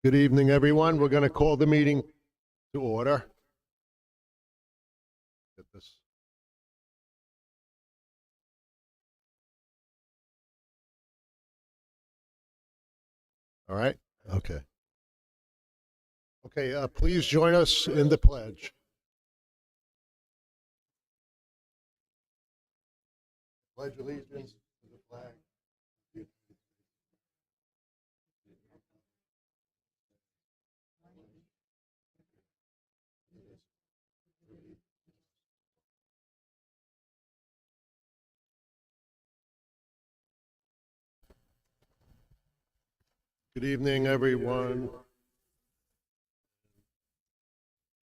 Good evening, everyone. We're going to call the meeting to order. Get this. All right. Okay. Okay. Please join us in the pledge. Pledge allegiance to the flag. Good evening, everyone.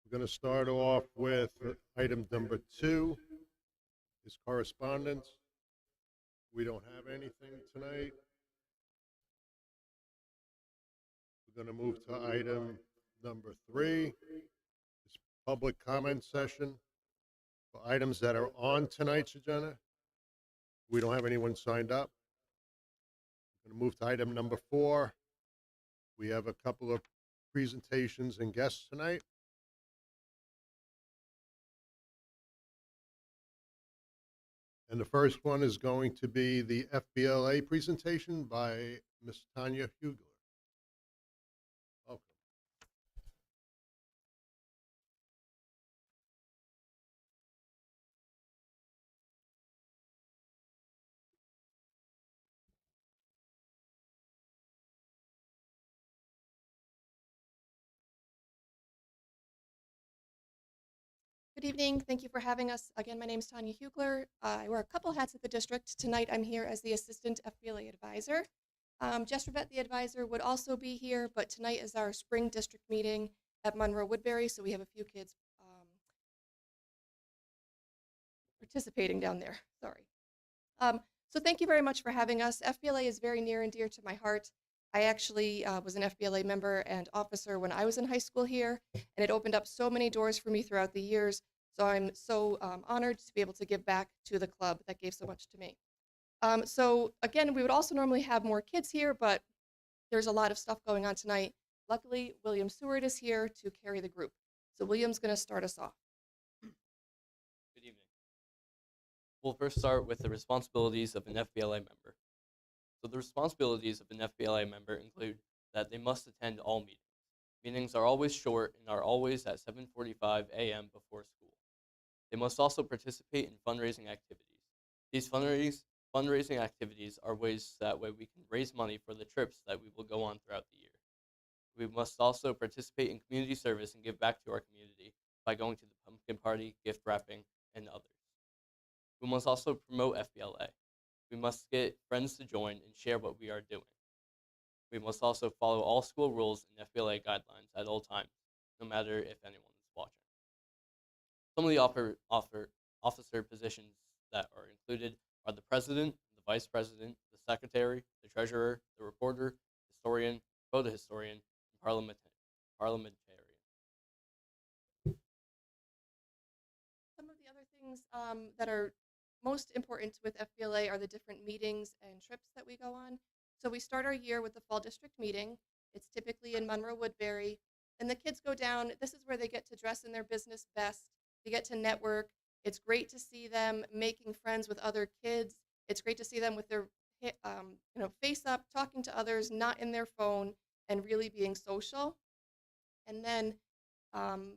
We're going to start off with item number 2 is correspondence. We don't have anything tonight. We're going to move to item number 3, is public comment session for items that are on tonight's agenda. We don't have anyone signed up. We're going to move to item number 4. We have a couple of presentations and guests tonight. And the first one is going to be the FBLA presentation by Ms. Tanya Hugler. Welcome. Good evening. Thank you for having us. Again, my name is Tanya Hugler. I wear a couple hats at the district. Tonight, I'm here as the Assistant FBLA Advisor. Jess Rivette, the advisor, would also be here, but tonight is our spring district meeting at Monroe Woodbury, so we have a few kids participating down there. Sorry. So thank you very much for having us. FBLA is very near and dear to my heart. I actually was an FBLA member and officer when I was in high school here, and it opened up so many doors for me throughout the years. So I'm so honored to be able to give back to the club that gave so much to me. So again, we would also normally have more kids here, but there's a lot of stuff going on tonight. Luckily, William Seward is here to carry the group. So William's going to start us off. Good evening. We'll first start with the responsibilities of an FBLA member. So the responsibilities of an FBLA member include that they must attend all meetings. Meetings are always short and are always at 7:45 a.m. before school. They must also participate in fundraising activities. These fundraising activities are ways that way we can raise money for the trips that we will go on throughout the year. We must also participate in community service and give back to our community by going to the pumpkin party, gift wrapping, and others. We must also promote FBLA. We must get friends to join and share what we are doing. We must also follow all school rules and FBLA guidelines at all times, no matter if anyone is watching. Some of the officer positions that are included are the president, the vice president, the secretary, the treasurer, the reporter, historian, photo historian, and parliamentarian. Some of the other things that are most important with FBLA are the different meetings and trips that we go on. So we start our year with the fall district meeting. It's typically in Monroe Woodbury. And the kids go down. This is where they get to dress in their business best. They get to network. It's great to see them making friends with other kids. It's great to see them with their face up, talking to others, not in their phone, and really being social. And then um,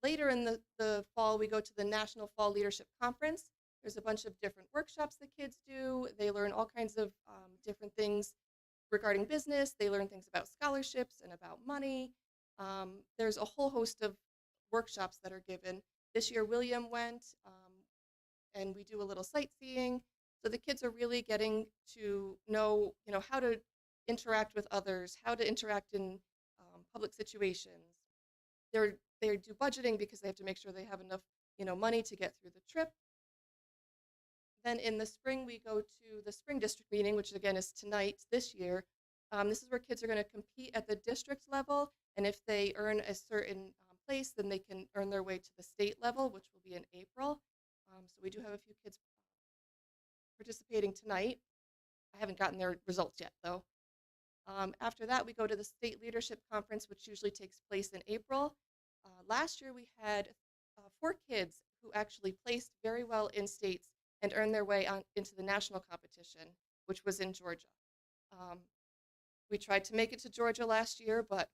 later in the fall, we go to the National Fall Leadership Conference. There's a bunch of different workshops the kids do. They learn all kinds of different things regarding business. They learn things about scholarships and about money. There's a whole host of workshops that are given. This year, William went, and we do a little sightseeing. So the kids are really getting to know, how to interact with others, how to interact in public situations. They do budgeting because they have to make sure they have enough, money to get through the trip. Then in the spring, we go to the spring district meeting, which again is tonight this year. This is where kids are going to compete at the district level, and if they earn a certain place, then they can earn their way to the state level, which will be in April. So we do have a few kids participating tonight. I haven't gotten their results yet, though. After that, we go to the State Leadership Conference, which usually takes place in April. Last year, we had 4 kids who actually placed very well in states and earned their way on into the national competition, which was in Georgia. Um, we tried to make it to Georgia last year, but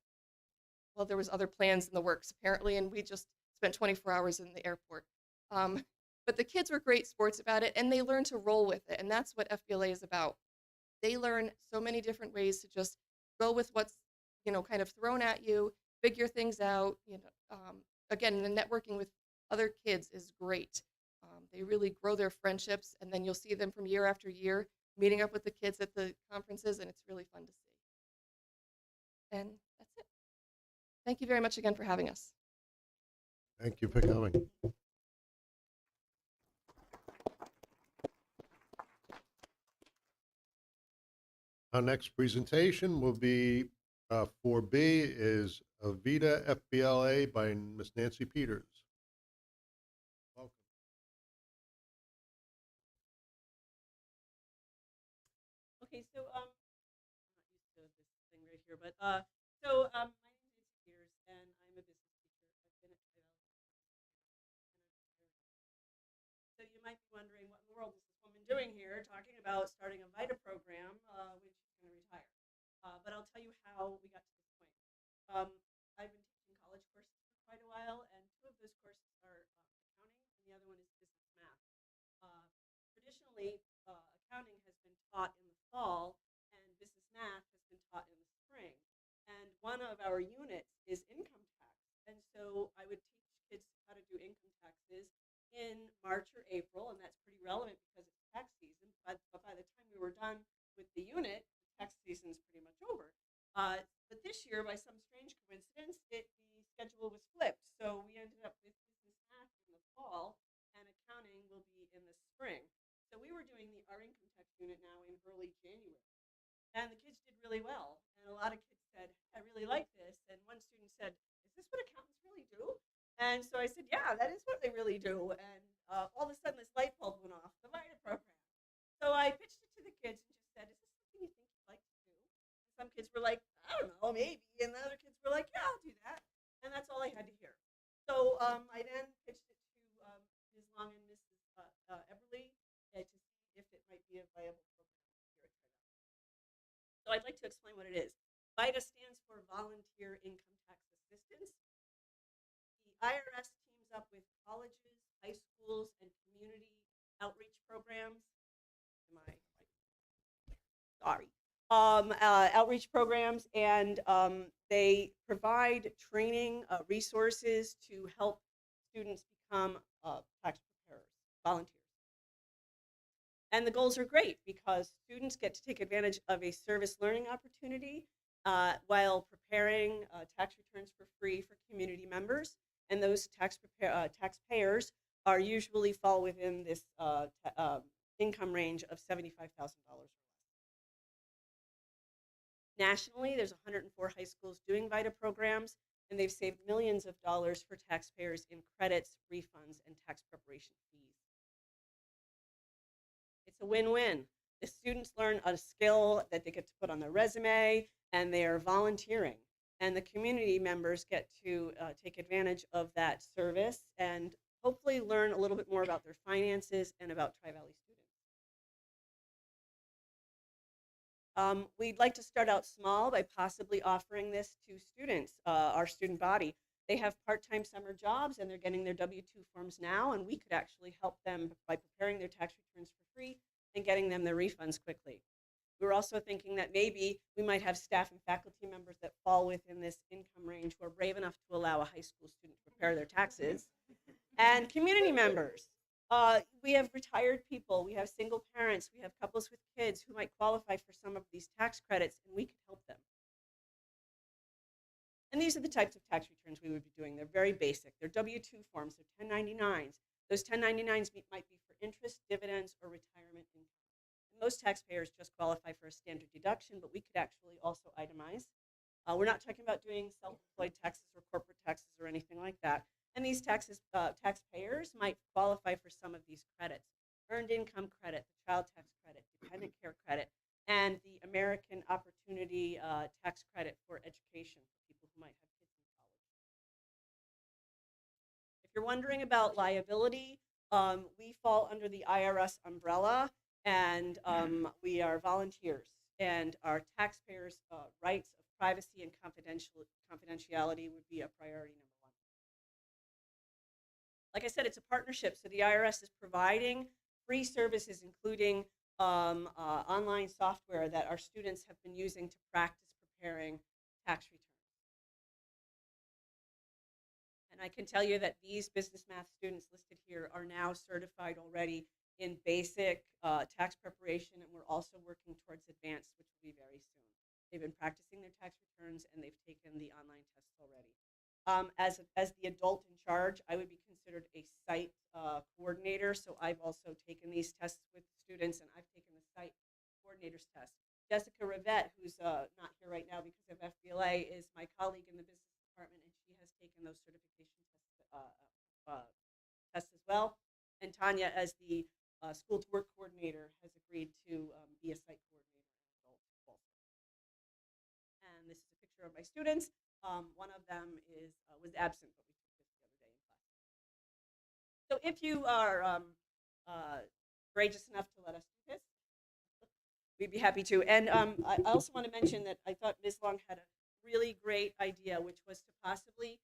well, there was other plans in the works apparently, and we just spent 24 hours in the airport. Um, but the kids were great sports about it, and they learned to roll with it, and that's what FBLA is about. They learn so many different ways to just go with what's kind of thrown at you, figure things out. Again, the networking with other kids is great. They really grow their friendships, and then you'll see them from year after year meeting up with the kids at the conferences, and it's really fun to see. And that's it. Thank you very much again for having us. Thank you for coming. Our next presentation will be 4B is Avita FBLA by Ms. Nancy Peters. Welcome. Okay, so I'm not used to this thing right here, but my name is Nancy Peters, and I'm a business teacher. I've been at Tri-Valley. So you might be wondering, what in the world is this woman doing here, talking about starting a VITA program when she's going to retire? But I'll tell you how we got to this point. I've been teaching college courses for quite a while, and 2 of those courses are accounting, and the other one is business math. Traditionally, accounting has been taught in the fall, and business math has been taught in the spring. And one of our units is income tax. And so I would teach kids how to do income taxes in March or April, and that's pretty relevant because it's tax season. But by the time we were done with the unit, the tax season is pretty much over. But this year, by some strange coincidence, the schedule was flipped. So we ended up with business math in the fall, and accounting will be in the spring. So we were doing our income tax unit now in early January. And the kids did really well. And a lot of kids said, I really like this. And one student said, is this what accountants really do? And so I said, yeah, that is what they really do. And all of a sudden, this light bulb went off, the VITA program. So I pitched it to the kids and just said, is this something you think you'd like to do? Some kids were like, I don't know, maybe. And the other kids were like, yeah, I'll do that. And that's all I had to hear. So I then pitched it to Ms. Long and Mrs. Eberly to see if it might be a viable program here at Tri-Valley. So I'd like to explain what it is. VITA stands for Volunteer Income Tax Assistance. The IRS teams up with colleges, high schools, and community outreach programs. Sorry. Outreach programs, and they provide training resources to help students become tax preparers, volunteers. And the goals are great because students get to take advantage of a service learning opportunity while preparing tax returns for free for community members. And those taxpayers are usually fall within this income range of $75,000 or less. Nationally, there's 104 high schools doing VITA programs, and they've saved millions of dollars for taxpayers in credits, refunds, and tax preparation fees. It's a win-win. The students learn a skill that they get to put on their resume, and they are volunteering. And the community members get to take advantage of that service and hopefully learn a little bit more about their finances and about Tri-Valley students. We'd like to start out small by possibly offering this to students, our student body. They have part-time summer jobs and they're getting their W-2 forms now, and we could actually help them by preparing their tax returns for free and getting them their refunds quickly. We're also thinking that maybe we might have staff and faculty members that fall within this income range who are brave enough to allow a high school student to prepare their taxes. And community members. We have retired people, we have single parents, we have couples with kids who might qualify for some of these tax credits, and we could help them. And these are the types of tax returns we would be doing. They're very basic. They're W-2 forms, they're 1099s. Those 1099s might be for interest, dividends, or retirement income. And most taxpayers just qualify for a standard deduction, but we could actually also itemize. We're not talking about doing self-employed taxes or corporate taxes or anything like that. And these taxpayers might qualify for some of these credits. Earned income credit, the child tax credit, dependent care credit, and the American Opportunity Tax Credit for Education for people who might have kids in college. If you're wondering about liability, we fall under the IRS umbrella, and we are volunteers, and our taxpayers' rights of privacy and confidentiality would be a priority number one. Like I said, it's a partnership, so the IRS is providing free services, including online software that our students have been using to practice preparing tax returns. And I can tell you that these business math students listed here are now certified already in basic tax preparation, and we're also working towards advanced, which will be very soon. They've been practicing their tax returns, and they've taken the online tests already. As the adult in charge, I would be considered a site coordinator, so I've also taken these tests with students, and I've taken the site coordinator's test. Jessica Rivette, who's not here right now because of FBLA, is my colleague in the business department, and she has taken those certification tests as well. And Tanya, as the school to work coordinator, has agreed to be a site coordinator in adult also. And this is a picture of my students. One of them was absent, but we took this the other day in class. So if you are courageous enough to let us do this, we'd be happy to. And I also want to mention that I thought Ms. Long had a really great idea, which was to possibly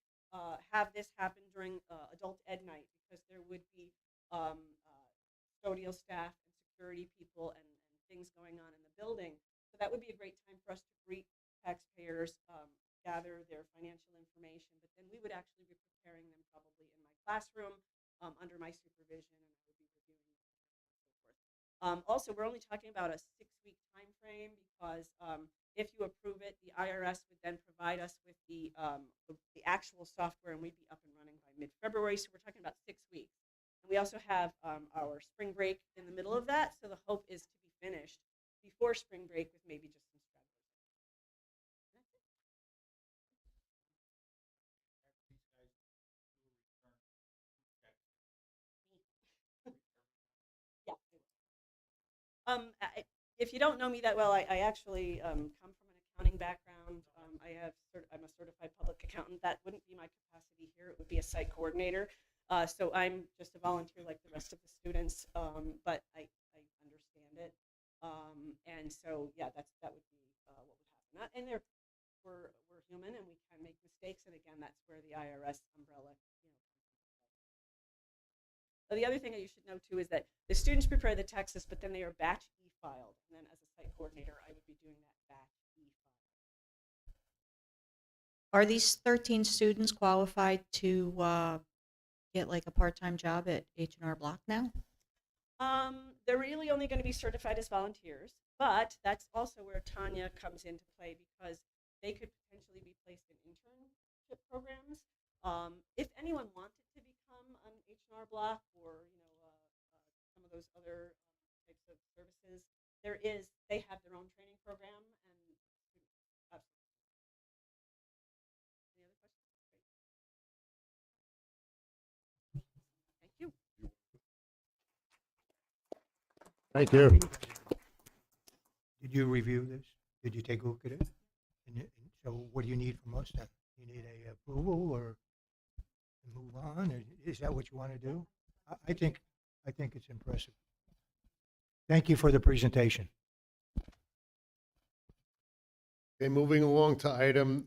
have this happen during adult ed night, because there would be custodial staff and security people and things going on in the building. So that would be a great time for us to greet taxpayers, gather their financial information, but then we would actually be preparing them probably in my classroom under my supervision, and I would be reviewing them and so forth. Also, we're only talking about a 6-week time frame, because if you approve it, the IRS would then provide us with the actual software, and we'd be up and running by mid-February. So we're talking about 6 weeks. And we also have our spring break in the middle of that. So the hope is to be finished before spring break with maybe just some stragglers. Yeah. If you don't know me that well, I actually come from an accounting background. I'm a certified public accountant. That wouldn't be my capacity here. It would be a site coordinator. So I'm just a volunteer like the rest of the students, but I understand it. And so, yeah, that would be what would happen. And we're human, and we can make mistakes. And again, that's where the IRS umbrella, So the other thing that you should know too is that the students prepare the taxes, but then they are batch e-filed. And then as a site coordinator, I would be doing that batch e-file. Are these 13 students qualified to get like a part-time job at H&R Block now? They're really only going to be certified as volunteers, but that's also where Tanya comes into play, because they could potentially be placed in internship programs. If anyone wanted to become an H&R Block or some of those other types of services, they have their own training program, and absolutely. Any other questions? Great. Thank you. Thank you. Did you review this? Did you take a look at it? And so what do you need from us then? You need a approval or to move on? Or is that what you want to do? I think it's impressive. Thank you for the presentation. Okay, moving along to item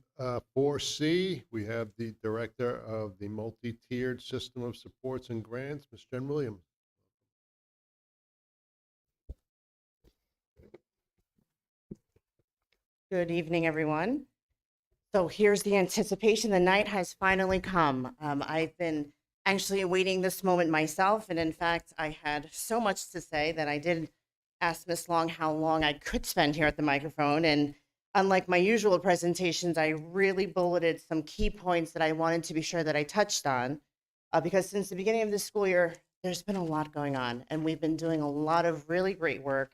4C, we have the Director of the Multi-Tiered System of Supports and Grants, Ms. Jen Williams. Good evening, everyone. So here's the anticipation. The night has finally come. I've been anxiously awaiting this moment myself. And in fact, I had so much to say that I did ask Ms. Long how long I could spend here at the microphone. And unlike my usual presentations, I really bulleted some key points that I wanted to be sure that I touched on. Because since the beginning of this school year, there's been a lot going on. And we've been doing a lot of really great work.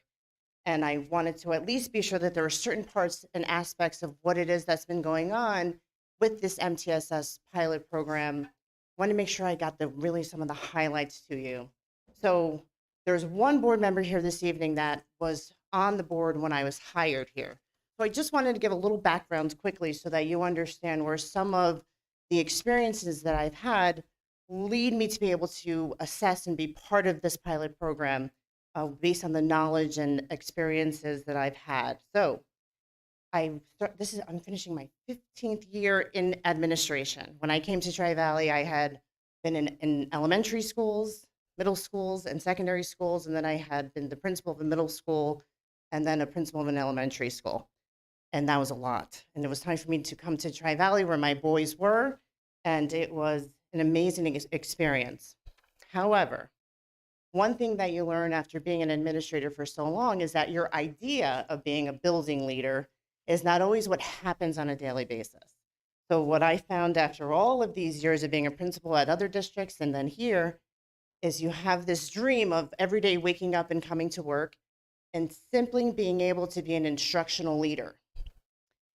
And I wanted to at least be sure that there are certain parts and aspects of what it is that's been going on with this MTSS pilot program. I want to make sure I got some of the highlights to you. So there's one board member here this evening that was on the board when I was hired here. So I just wanted to give a little background quickly so that you understand where some of the experiences that I've had lead me to be able to assess and be part of this pilot program based on the knowledge and experiences that I've had. So I'm finishing my 15th year in administration. When I came to Tri-Valley, I had been in elementary schools, middle schools, and secondary schools, and then I had been the principal of a middle school and then a principal of an elementary school. And that was a lot. And it was time for me to come to Tri-Valley where my boys were, and it was an amazing experience. However, one thing that you learn after being an administrator for so long is that your idea of being a building leader is not always what happens on a daily basis. So what I found after all of these years of being a principal at other districts and then here is you have this dream of every day waking up and coming to work and simply being able to be an instructional leader.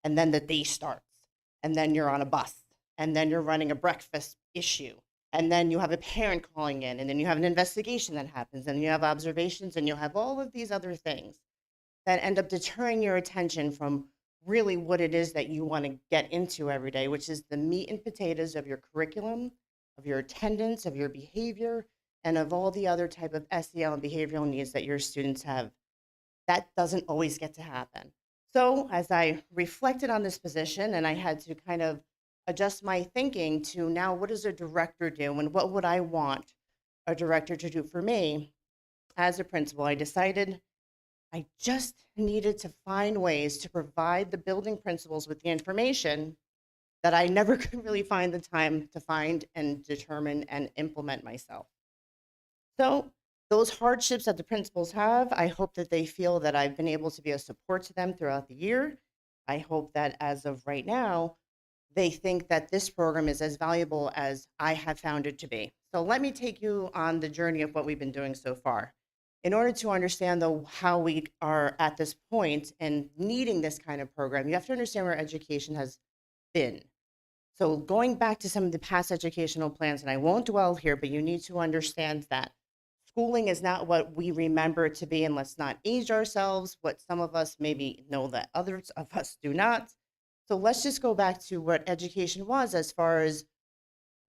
And then the day starts, and then you're on a bus, and then you're running a breakfast issue, and then you have a parent calling in, and then you have an investigation that happens, and you have observations, and you'll have all of these other things that end up deterring your attention from really what it is that you want to get into every day, which is the meat and potatoes of your curriculum, of your attendance, of your behavior, and of all the other type of SEL and behavioral needs that your students have. That doesn't always get to happen. So as I reflected on this position and I had to kind of adjust my thinking to now what does a director do and what would I want a director to do for me as a principal, I decided I just needed to find ways to provide the building principals with the information that I never could really find the time to find and determine and implement myself. So those hardships that the principals have, I hope that they feel that I've been able to be a support to them throughout the year. I hope that as of right now, they think that this program is as valuable as I have found it to be. So let me take you on the journey of what we've been doing so far. In order to understand how we are at this point and needing this kind of program, you have to understand where education has been. So going back to some of the past educational plans, and I won't dwell here, but you need to understand that schooling is not what we remember it to be, and let's not age ourselves, what some of us maybe know that others of us do not. So let's just go back to what education was as far as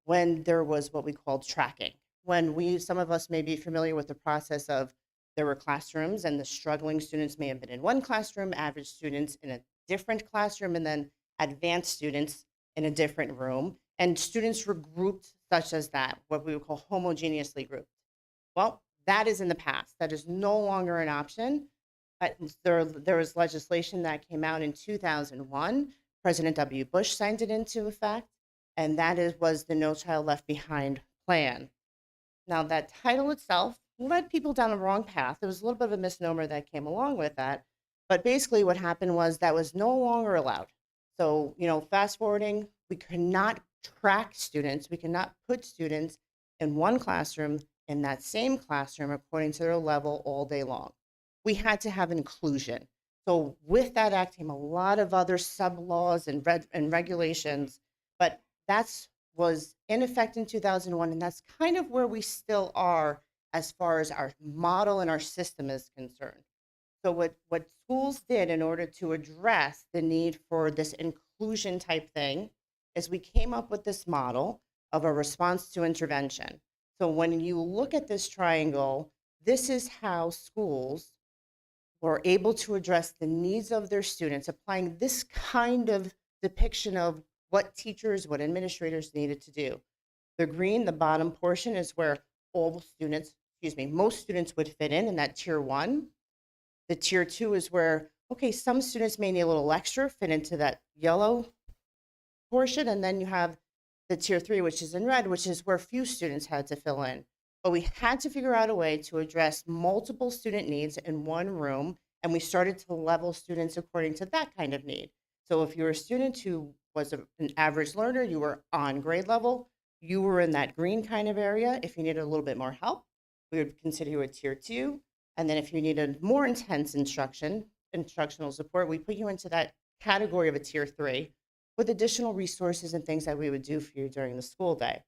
when there was what we called tracking. When some of us may be familiar with the process of there were classrooms and the struggling students may have been in one classroom, average students in a different classroom, and then advanced students in a different room. And students were grouped such as that, what we would call homogeneously grouped. Well, that is in the past. That is no longer an option. There was legislation that came out in 2001. President W. Bush signed it into effect, and that was the No Child Left Behind plan. Now, that title itself led people down the wrong path. There was a little bit of a misnomer that came along with that, but basically what happened was that was no longer allowed. So, fast forwarding, we could not track students. We cannot put students in one classroom in that same classroom according to their level all day long. We had to have inclusion. So with that act came a lot of other sub-laws and regulations, but that was in effect in 2001, and that's kind of where we still are as far as our model and our system is concerned. So what schools did in order to address the need for this inclusion type thing is we came up with this model of a response to intervention. So when you look at this triangle, this is how schools were able to address the needs of their students, applying this kind of depiction of what teachers, what administrators needed to do. The green, the bottom portion, is where most students would fit in that tier 1. The tier 2 is where, some students may need a little extra, fit into that yellow portion, and then you have the tier 3, which is in red, which is where few students had to fill in. But we had to figure out a way to address multiple student needs in one room, and we started to level students according to that kind of need. So if you're a student who was an average learner, you were on grade level, you were in that green kind of area. If you needed a little bit more help, we would consider you a tier 2. And then if you needed more intense instructional support, we put you into that category of a tier 3 with additional resources and things that we would do for you during the school day.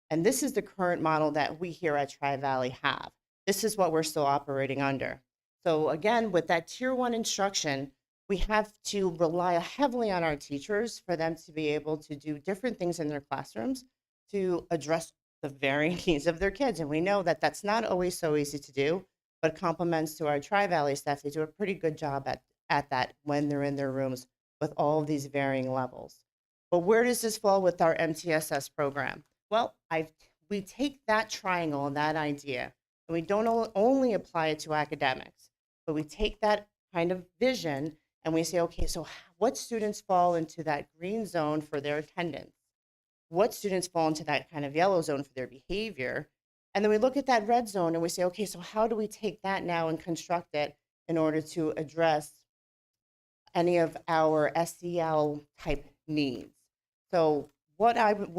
And this is the current model that we here at Tri-Valley have. This is what we're still operating under. So again, with that tier one instruction, we have to rely heavily on our teachers for them to be able to do different things in their classrooms to address the varying needs of their kids. And we know that that's not always so easy to do, but compliments to our Tri-Valley staff. They do a pretty good job at that when they're in their rooms with all of these varying levels. But where does this fall with our MTSS program? Well, we take that triangle and that idea, and we don't only apply it to academics, but we take that kind of vision and we say, okay, so what students fall into that green zone for their attendance? What students fall into that kind of yellow zone for their behavior? And then we look at that red zone and we say, okay, so how do we take that now and construct it in order to address any of our SEL type needs? So what I've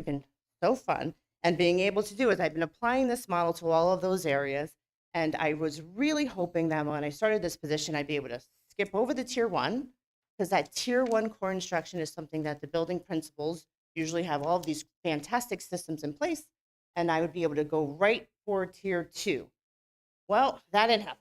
been so fun and being able to do is I've been applying this model to all of those areas. And I was really hoping that when I started this position, I'd be able to skip over the tier one, because that tier one core instruction is something that the building principals usually have all of these fantastic systems in place. And I would be able to go right for tier two. Well, that didn't happen.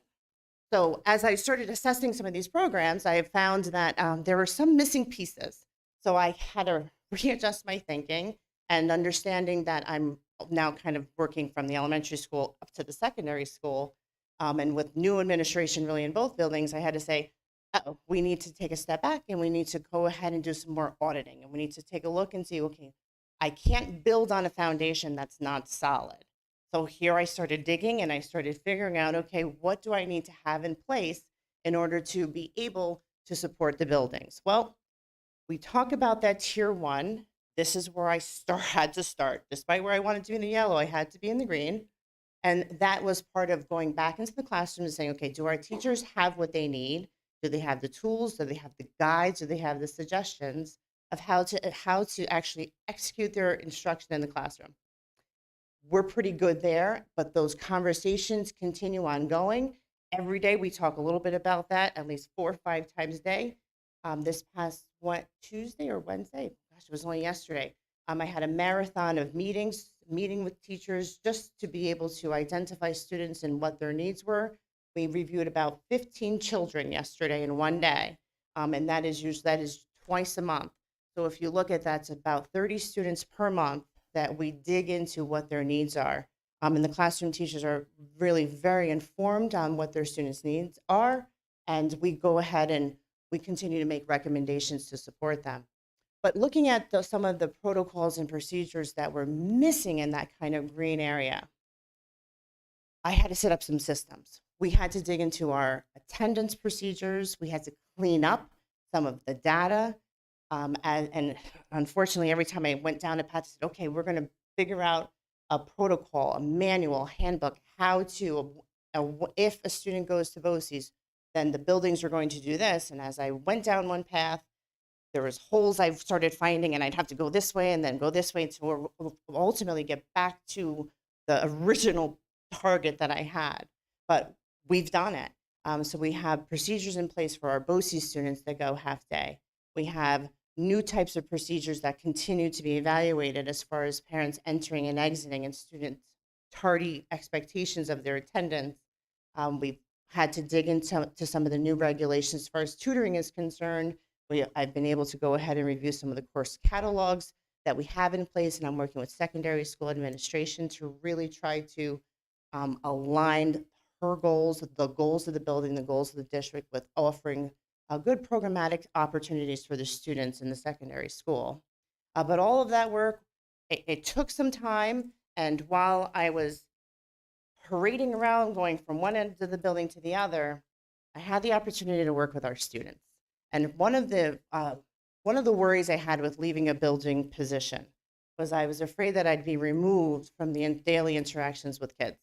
So as I started assessing some of these programs, I have found that there were some missing pieces. So I had to readjust my thinking and understanding that I'm now kind of working from the elementary school up to the secondary school. And with new administration really in both buildings, I had to say, uh-oh, we need to take a step back and we need to go ahead and do some more auditing. And we need to take a look and see, okay, I can't build on a foundation that's not solid. So here I started digging and I started figuring out, okay, what do I need to have in place in order to be able to support the buildings? Well, we talk about that tier one. This is where I had to start. Despite where I wanted to be in the yellow, I had to be in the green. And that was part of going back into the classroom and saying, okay, do our teachers have what they need? Do they have the tools? Do they have the guides? Do they have the suggestions of how to actually execute their instruction in the classroom? We're pretty good there, but those conversations continue ongoing. Every day we talk a little bit about that, at least 4 or 5 times a day. This past Tuesday or Wednesday? Gosh, it was only yesterday. I had a marathon of meetings, meeting with teachers just to be able to identify students and what their needs were. We reviewed about 15 children yesterday in one day, and that is twice a month. So if you look at that, it's about 30 students per month that we dig into what their needs are. And the classroom teachers are really very informed on what their students' needs are, and we go ahead and we continue to make recommendations to support them. But looking at some of the protocols and procedures that were missing in that kind of green area, I had to set up some systems. We had to dig into our attendance procedures. We had to clean up some of the data. And unfortunately, every time I went down to Pat, I said, okay, we're going to figure out a protocol, a manual, handbook, how to, if a student goes to BOCES, then the buildings are going to do this. And as I went down one path, there was holes I started finding, and I'd have to go this way and then go this way to ultimately get back to the original target that I had. But we've done it. So we have procedures in place for our BOCES students that go half day. We have new types of procedures that continue to be evaluated as far as parents entering and exiting and students' tardy expectations of their attendance. We've had to dig into some of the new regulations as far as tutoring is concerned. I've been able to go ahead and review some of the course catalogs that we have in place, and I'm working with secondary school administration to really try to align her goals, the goals of the building, the goals of the district, with offering good programmatic opportunities for the students in the secondary school. But all of that work, it took some time, and while I was parading around going from one end of the building to the other, I had the opportunity to work with our students. And one of the worries I had with leaving a building position was I was afraid that I'd be removed from the daily interactions with kids.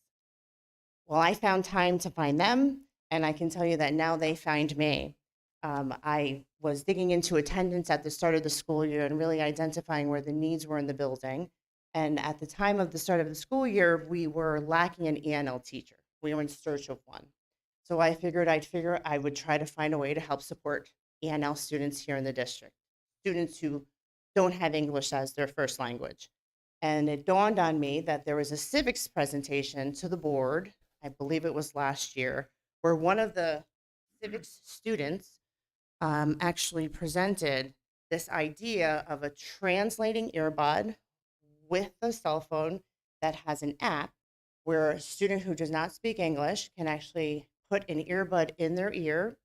Well, I found time to find them, and I can tell you that now they find me. I was digging into attendance at the start of the school year and really identifying where the needs were in the building. And at the time of the start of the school year, we were lacking an ENL teacher. We were in search of one. So I figured I would try to find a way to help support ENL students here in the district, students who don't have English as their first language. And it dawned on me that there was a civics presentation to the board, I believe it was last year, where one of the civics students actually presented this idea of a translating earbud with a cell phone that has an app where a student who does not speak English can actually put an earbud in their ear,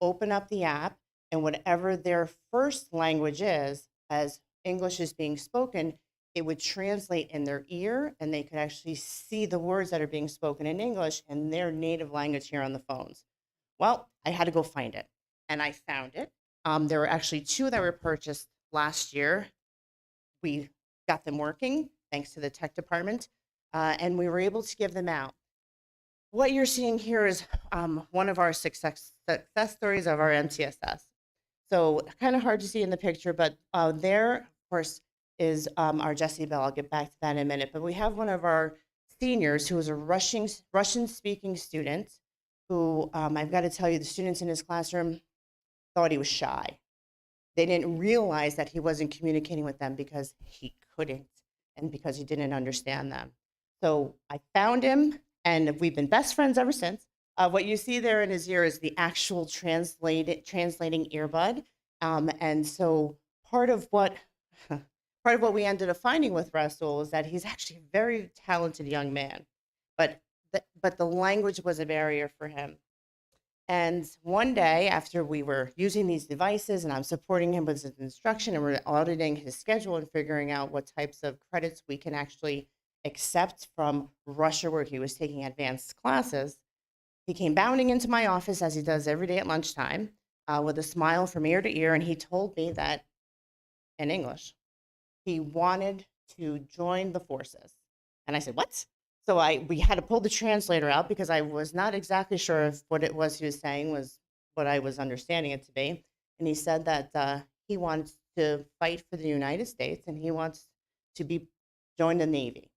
open up the app, and whatever their first language is, as English is being spoken, it would translate in their ear and they could actually see the words that are being spoken in English in their native language here on the phones. Well, I had to go find it and I found it. There were actually two that were purchased last year. We got them working thanks to the tech department, and we were able to give them out. What you're seeing here is one of our success stories of our MTSS. So kind of hard to see in the picture, but there, of course, is our Jessie Bell. I'll get back to that in a minute. But we have one of our seniors who is a Russian-speaking student who, I've got to tell you, the students in his classroom thought he was shy. They didn't realize that he wasn't communicating with them because he couldn't and because he didn't understand them. So I found him, and we've been best friends ever since. What you see there in his ear is the actual translating earbud. And so part of what we ended up finding with Rasul is that he's actually a very talented young man, but the language was a barrier for him. And one day, after we were using these devices and I'm supporting him with his instruction and we're auditing his schedule and figuring out what types of credits we can actually accept from Russia, where he was taking advanced classes, he came bounding into my office, as he does every day at lunchtime, with a smile from ear to ear, and he told me that, in English, he wanted to join the forces. And I said, what? So we had to pull the translator out because I was not exactly sure if what it was he was saying was what I was understanding it to be. And he said that he wants to fight for the United States and he wants to join the Navy.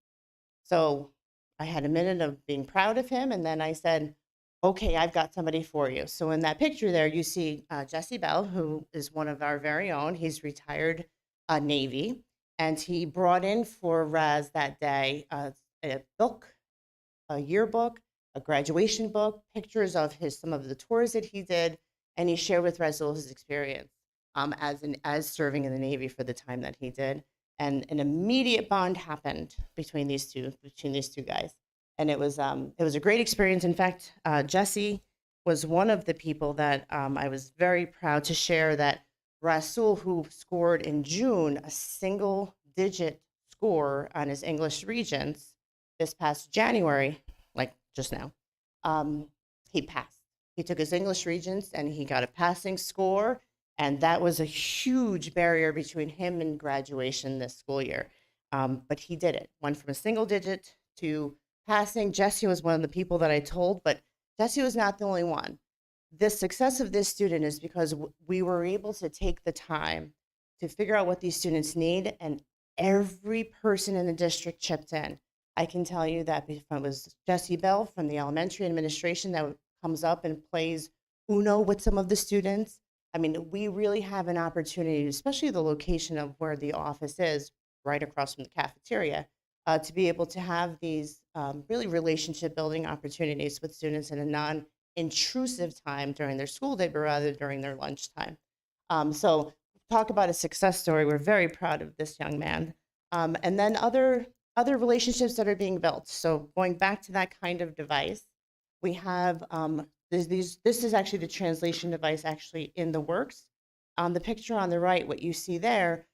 So I had a minute of being proud of him, and then I said, okay, I've got somebody for you. So in that picture there, you see Jessie Bell, who is one of our very own. He's retired Navy, and he brought in for Raz that day a book, a yearbook, a graduation book, pictures of some of the tours that he did, and he shared with Rasul his experience as serving in the Navy for the time that he did. And an immediate bond happened between these two guys, and it was a great experience. In fact, Jessie was one of the people that I was very proud to share that Rasul, who scored in June a single-digit score on his English Regents this past January, like just now, he passed. He took his English Regents and he got a passing score. And that was a huge barrier between him and graduation this school year. But he did it. Went from a single digit to passing. Jessie was one of the people that I told, but Jessie was not the only one. The success of this student is because we were able to take the time to figure out what these students need, and every person in the district chipped in. I can tell you that if it was Jessie Bell from the elementary administration that comes up and plays Uno with some of the students, I mean, we really have an opportunity, especially the location of where the office is, right across from the cafeteria, to be able to have these really relationship building opportunities with students in a non-intrusive time during their school day, but rather during their lunchtime. So talk about a success story. We're very proud of this young man. And then other relationships that are being built. So going back to that kind of device, we have this is actually the translation device actually in the works. On the picture on the right, what you see there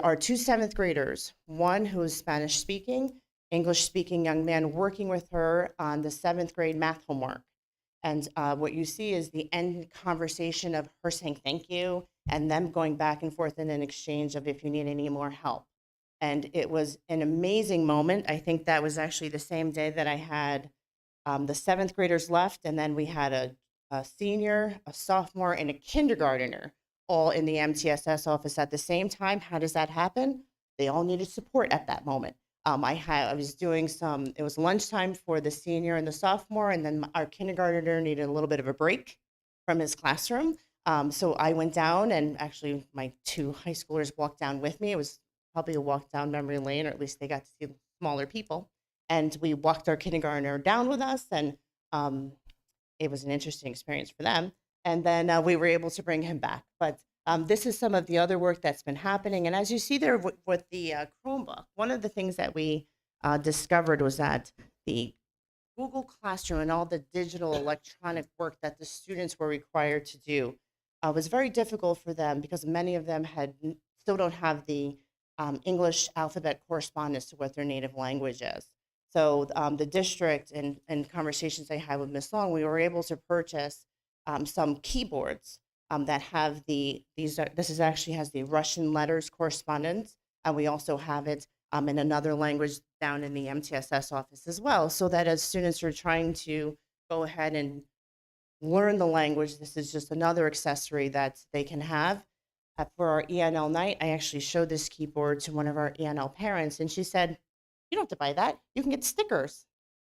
are two 7th graders, one who is Spanish speaking, English speaking young man working with her on the 7th grade math homework. And what you see is the end conversation of her saying thank you and them going back and forth in an exchange of if you need any more help. And it was an amazing moment. I think that was actually the same day that I had the 7th graders left, and then we had a senior, a sophomore, and a kindergartner all in the MTSS office at the same time. How does that happen? They all needed support at that moment. I was doing it was lunchtime for the senior and the sophomore, and then our kindergartner needed a little bit of a break from his classroom. So I went down, and actually my 2 high schoolers walked down with me. It was probably a walk down memory lane, or at least they got to see smaller people. And we walked our kindergartner down with us, and it was an interesting experience for them. And then we were able to bring him back. But this is some of the other work that's been happening. And as you see there with the Chromebook, one of the things that we discovered was that the Google Classroom and all the digital electronic work that the students were required to do was very difficult for them because many of them still don't have the English alphabet correspondence to what their native language is. So the district and conversations I had with Ms. Long, we were able to purchase some keyboards that have this is actually has the Russian letters correspondence, and we also have it in another language down in the MTSS office as well, so that as students are trying to go ahead and learn the language, this is just another accessory that they can have. For our ENL night, I actually showed this keyboard to one of our ENL parents, and she said, "You don't have to buy that. You can get stickers."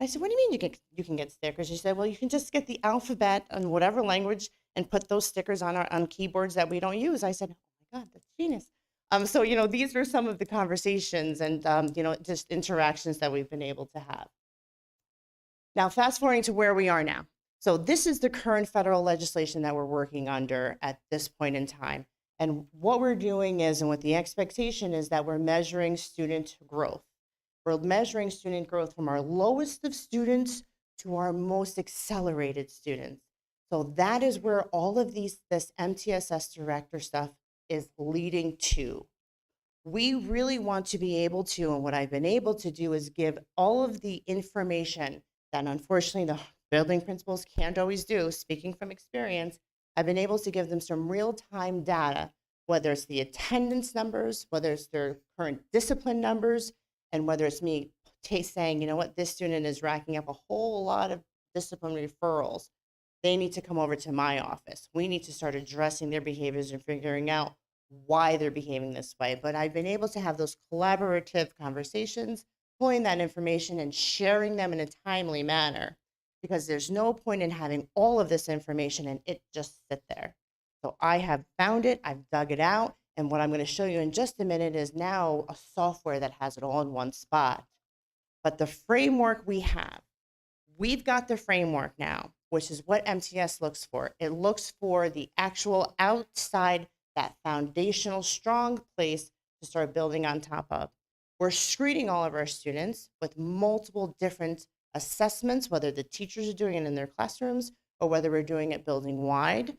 I said, "What do you mean you can get stickers?" She said, "Well, you can just get the alphabet in whatever language and put those stickers on keyboards that we don't use." I said, "Oh my God, that's genius." So these are some of the conversations and just interactions that we've been able to have. Now, fast forwarding to where we are now. So this is the current federal legislation that we're working under at this point in time. And what we're doing is, and what the expectation is, that we're measuring student growth. We're measuring student growth from our lowest of students to our most accelerated students. So that is where all of this MTSS director stuff is leading to. We really want to be able to, and what I've been able to do is give all of the information that unfortunately the building principals can't always do. Speaking from experience, I've been able to give them some real-time data, whether it's the attendance numbers, whether it's their current discipline numbers, and whether it's me saying, you know what, this student is racking up a whole lot of discipline referrals. They need to come over to my office. We need to start addressing their behaviors and figuring out why they're behaving this way. But I've been able to have those collaborative conversations, pulling that information and sharing them in a timely manner, because there's no point in having all of this information and it just sit there. So I have found it, I've dug it out, and what I'm going to show you in just a minute is now a software that has it all in one spot. But the framework we've got the framework now, which is what MTS looks for. It looks for the actual outside, that foundational strong place to start building on top of. We're screening all of our students with multiple different assessments, whether the teachers are doing it in their classrooms or whether we're doing it building wide.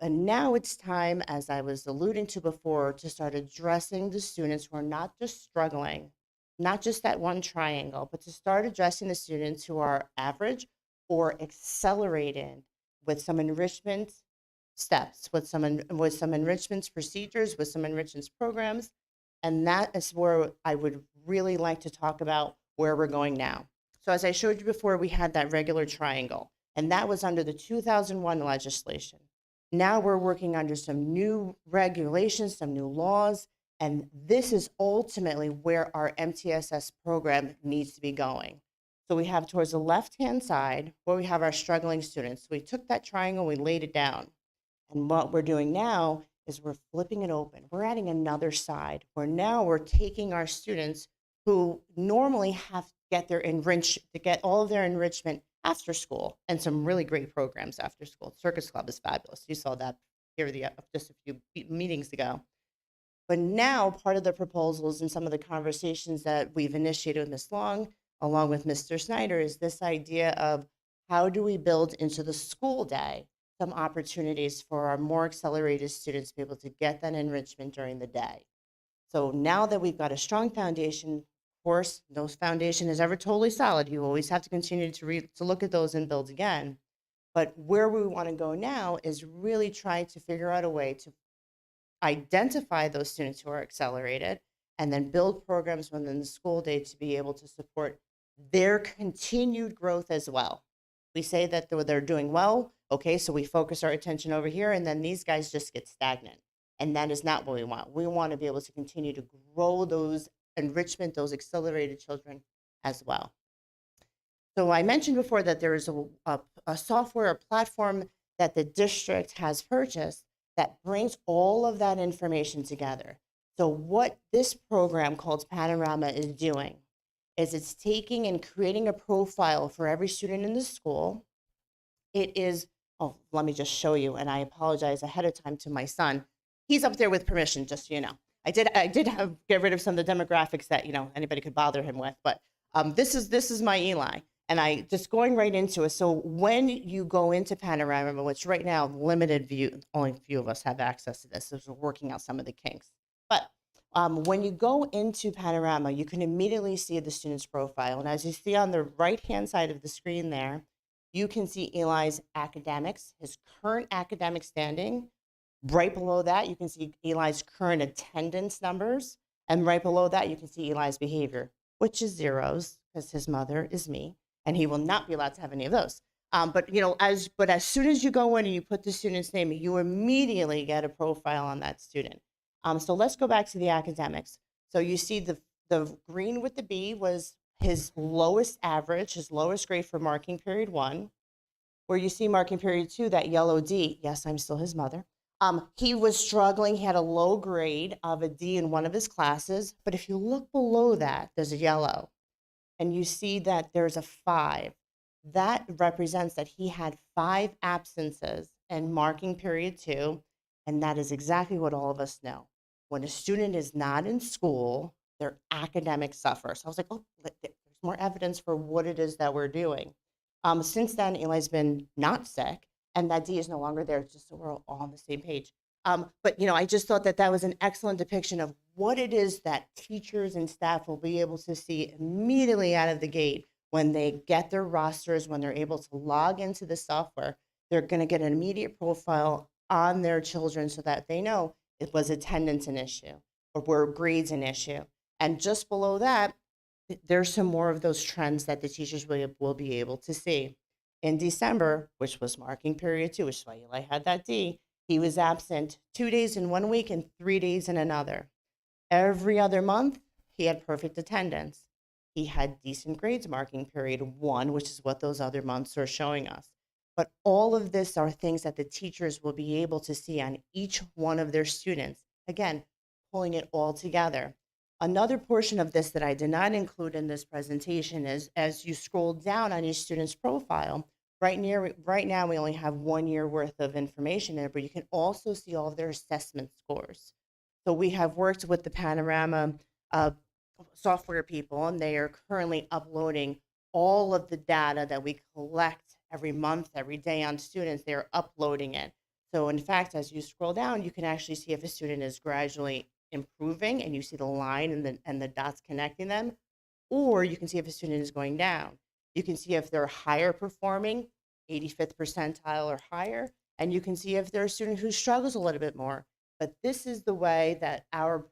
And now it's time, as I was alluding to before, to start addressing the students who are not just struggling, not just that one triangle, but to start addressing the students who are average or accelerated with some enrichment steps, with some enrichment procedures, with some enrichment programs. And that is where I would really like to talk about where we're going now. So as I showed you before, we had that regular triangle, and that was under the 2001 legislation. Now we're working under some new regulations, some new laws, and this is ultimately where our MTSS program needs to be going. So we have towards the left-hand side where we have our struggling students. We took that triangle, we laid it down. And what we're doing now is we're flipping it open. We're adding another side where now we're taking our students who normally have to get all of their enrichment after school, and some really great programs after school. Circus Club is fabulous. You saw that here just a few meetings ago. But now part of the proposals and some of the conversations that we've initiated with Ms. Long, along with Mr. Snyder, is this idea of how do we build into the school day some opportunities for our more accelerated students to be able to get that enrichment during the day. So now that we've got a strong foundation, of course, no foundation is ever totally solid. You always have to continue to look at those and build again. But where we want to go now is really try to figure out a way to identify those students who are accelerated and then build programs within the school day to be able to support their continued growth as well. We say that they're doing well, okay, so we focus our attention over here, and then these guys just get stagnant. And that is not what we want. We want to be able to continue to grow those enrichment, those accelerated children as well. So I mentioned before that there is a software, a platform that the district has purchased that brings all of that information together. So what this program called Panorama is doing is it's taking and creating a profile for every student in the school. It is, oh, let me just show you, and I apologize ahead of time to my son. He's up there with permission, just so you know. I did have get rid of some of the demographics that anybody could bother him with, but this is my Eli, and I just going right into it. So when you go into Panorama, which right now limited view, only a few of us have access to this, so we're working out some of the kinks. But when you go into Panorama, you can immediately see the student's profile, and as you see on the right-hand side of the screen there, you can see Eli's academics, his current academic standing. Right below that, you can see Eli's current attendance numbers. And right below that, you can see Eli's behavior, which is zeros, because his mother is me, and he will not be allowed to have any of those. But as soon as you go in and you put the student's name, you immediately get a profile on that student. So let's go back to the academics. So you see the green with the B was his lowest average, his lowest grade for marking period 1. Where you see marking period 2, that yellow D, yes, I'm still his mother. He was struggling. He had a low grade of a D in one of his classes. But if you look below that, there's a yellow. And you see that there's a 5. That represents that he had 5 absences in marking period 2. And that is exactly what all of us know. When a student is not in school, their academics suffer. So I was like, oh, there's more evidence for what it is that we're doing. Since then, Eli's been not sick, and that D is no longer there, just so we're all on the same page. But I just thought that was an excellent depiction of what it is that teachers and staff will be able to see immediately out of the gate when they get their rosters, when they're able to log into the software. They're going to get an immediate profile on their children so that they know it was attendance an issue or were grades an issue. And just below that, there's some more of those trends that the teachers will be able to see. In December, which was marking period 2, which is why Eli had that D, he was absent 2 days in 1 week and 3 days in another. Every other month, he had perfect attendance. He had decent grades marking period 1, which is what those other months are showing us. But all of this are things that the teachers will be able to see on each one of their students. Again, pulling it all together. Another portion of this that I did not include in this presentation is as you scroll down on each student's profile, right now we only have 1 year worth of information there, but you can also see all of their assessment scores. So we have worked with the Panorama software people, and they are currently uploading all of the data that we collect every month, every day on students. They're uploading it. So in fact, as you scroll down, you can actually see if a student is gradually improving, and you see the line and the dots connecting them, or you can see if a student is going down. You can see if they're higher performing, 85th percentile or higher, and you can see if they're a student who struggles a little bit more. But this is the way that our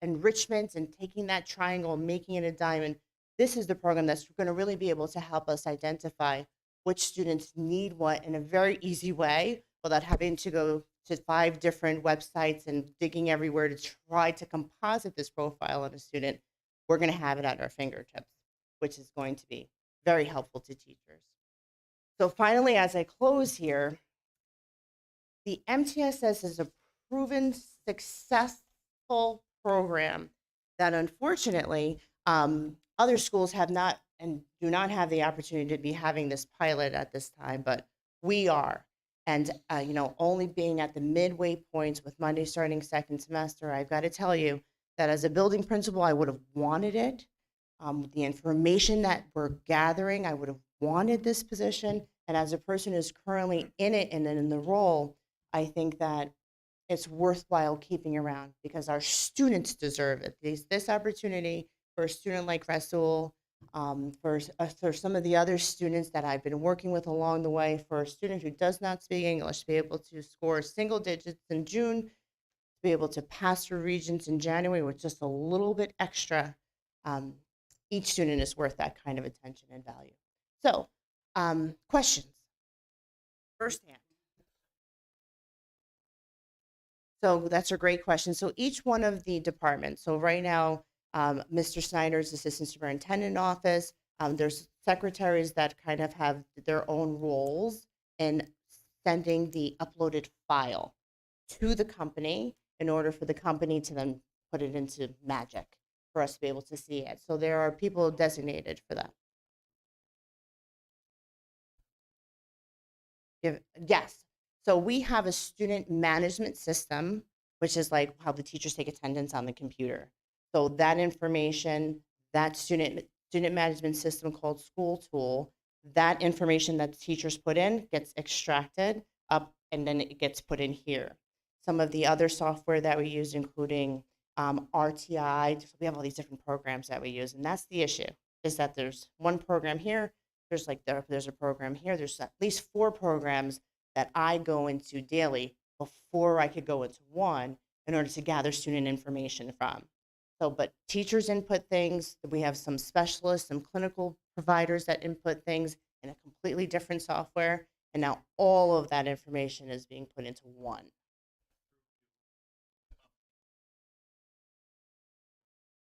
enrichment and taking that triangle, making it a diamond, this is the program that's going to really be able to help us identify which students need what in a very easy way without having to go to 5 different websites and digging everywhere to try to composite this profile on a student. We're going to have it at our fingertips, which is going to be very helpful to teachers. So finally, as I close here, the MTSS is a proven successful program that unfortunately other schools have not and do not have the opportunity to be having this pilot at this time, but we are. And, only being at the midway points with Monday starting second semester, I've got to tell you that as a building principal, I would have wanted it. The information that we're gathering, I would have wanted this position. And as a person who's currently in it and in the role, I think that it's worthwhile keeping around because our students deserve it. This opportunity for a student like Rasul, for some of the other students that I've been working with along the way, for a student who does not speak English, to be able to score single digits in June, to be able to pass through Regents in January with just a little bit extra, each student is worth that kind of attention and value. So, questions? Firsthand. So that's a great question. So each one of the departments, so right now, Mr. Snyder's Assistant Superintendent Office, there's secretaries that kind of have their own roles in sending the uploaded file to the company in order for the company to then put it into Magic for us to be able to see it. So there are people designated for that. Yes. So we have a student management system, which is like how the teachers take attendance on the computer. So that information, that student management system called School Tool, that information that the teachers put in gets extracted up and then it gets put in here. Some of the other software that we use, including RTI, so we have all these different programs that we use, and that's the issue, is that there's one program here, there's a program here, there's at least 4 programs that I go into daily before I could go into one in order to gather student information from. So, but teachers input things. We have some specialists, some clinical providers that input things in a completely different software. And now all of that information is being put into one.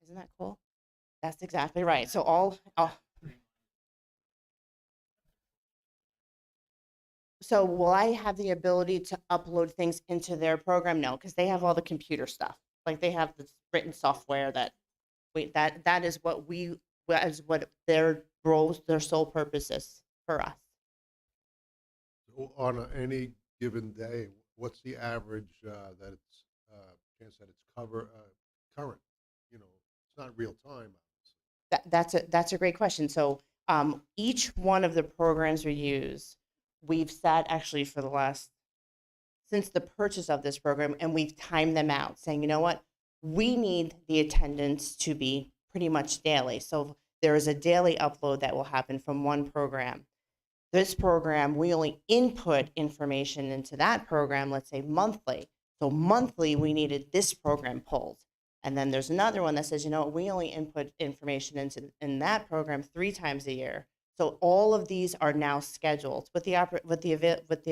Isn't that cool? That's exactly right. So so will I have the ability to upload things into their program? No, because they have all the computer stuff. Like they have this written software that that is what their roles, their sole purpose is for us. So on any given day, what's the average that it's chance that it's current? You know, it's not real time. That's a great question. So each one of the programs we use, we've sat actually for the last since the purchase of this program, and we've timed them out, saying, you know what, we need the attendance to be pretty much daily. So there is a daily upload that will happen from one program. This program, we only input information into that program, let's say monthly. So monthly, we needed this program pulled. And then there's another one that says, you know, we only input information in that program 3 times a year. So all of these are now scheduled with the